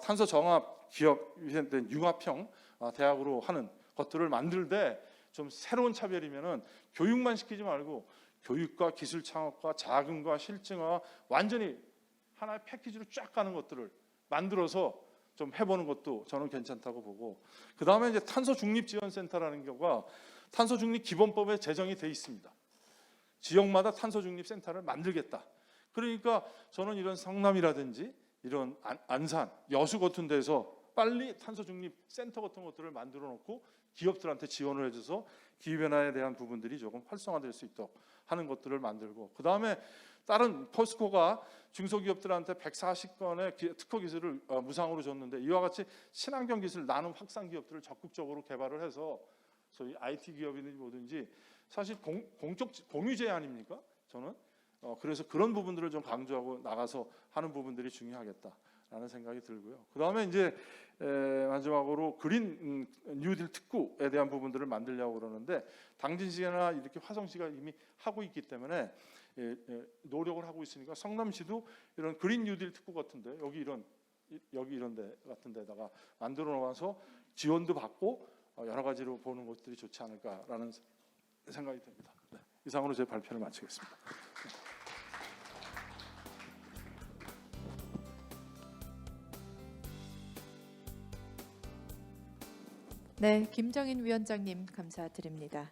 탄소 정합 기업 위생된 융합형 대학으로 하는 것들을 만들 때 좀 새로운 차별이면은 교육만 시키지 말고 교육과 기술 창업과 자금과 실증과 완전히 하나의 패키지로 쫙 가는 것들을 만들어서 좀 해보는 것도 저는 괜찮다고 보고, 그 다음에 이제 탄소 중립 지원센터라는 경우가 탄소 중립 기본법에 제정이 돼 있습니다. 지역마다 탄소 중립 센터를 만들겠다. 그러니까 저는 이런 성남이라든지 이런 안산, 여수 같은 데서 빨리 탄소 중립 센터 같은 것들을 만들어 놓고 기업들한테 지원을 해줘서 기후변화에 대한 부분들이 조금 활성화될 수 있도록 하는 것들을 만들고, 그 다음에 다른 포스코가 중소기업들한테 140건의 특허 기술을 무상으로 줬는데, 이와 같이 친환경 기술 나눔 확산 기업들을 적극적으로 개발을 해서 소위 IT 기업이든지 뭐든지 사실 공적 공유제 아닙니까? 저는 그래서 그런 부분들을 좀 강조하고 나가서 하는 부분들이 중요하겠다라는 생각이 들고요. 그 다음에 이제 마지막으로 그린 뉴딜 특구에 대한 부분들을 만들려고 그러는데, 당진시나 이렇게 화성시가 이미 하고 있기 때문에 노력을 하고 있으니까 성남시도 이런 그린 뉴딜 특구 같은데 여기 이런 데 같은 데다가 만들어 놓아서 지원도 받고 여러 가지로 보는 것들이 좋지 않을까라는 생각이 듭니다. 네, 이상으로 제 발표를 마치겠습니다. 네, 김정인 위원장님 감사드립니다.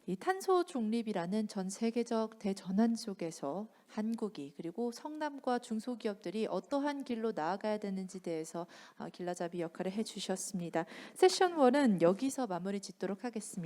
이 탄소 중립이라는 전 세계적 대전환 속에서 한국이, 그리고 성남과 중소기업들이 어떠한 길로 나아가야 되는지 대해서 길라잡이 역할을 해주셨습니다. 세션 1은 여기서 마무리 짓도록 하겠습니다.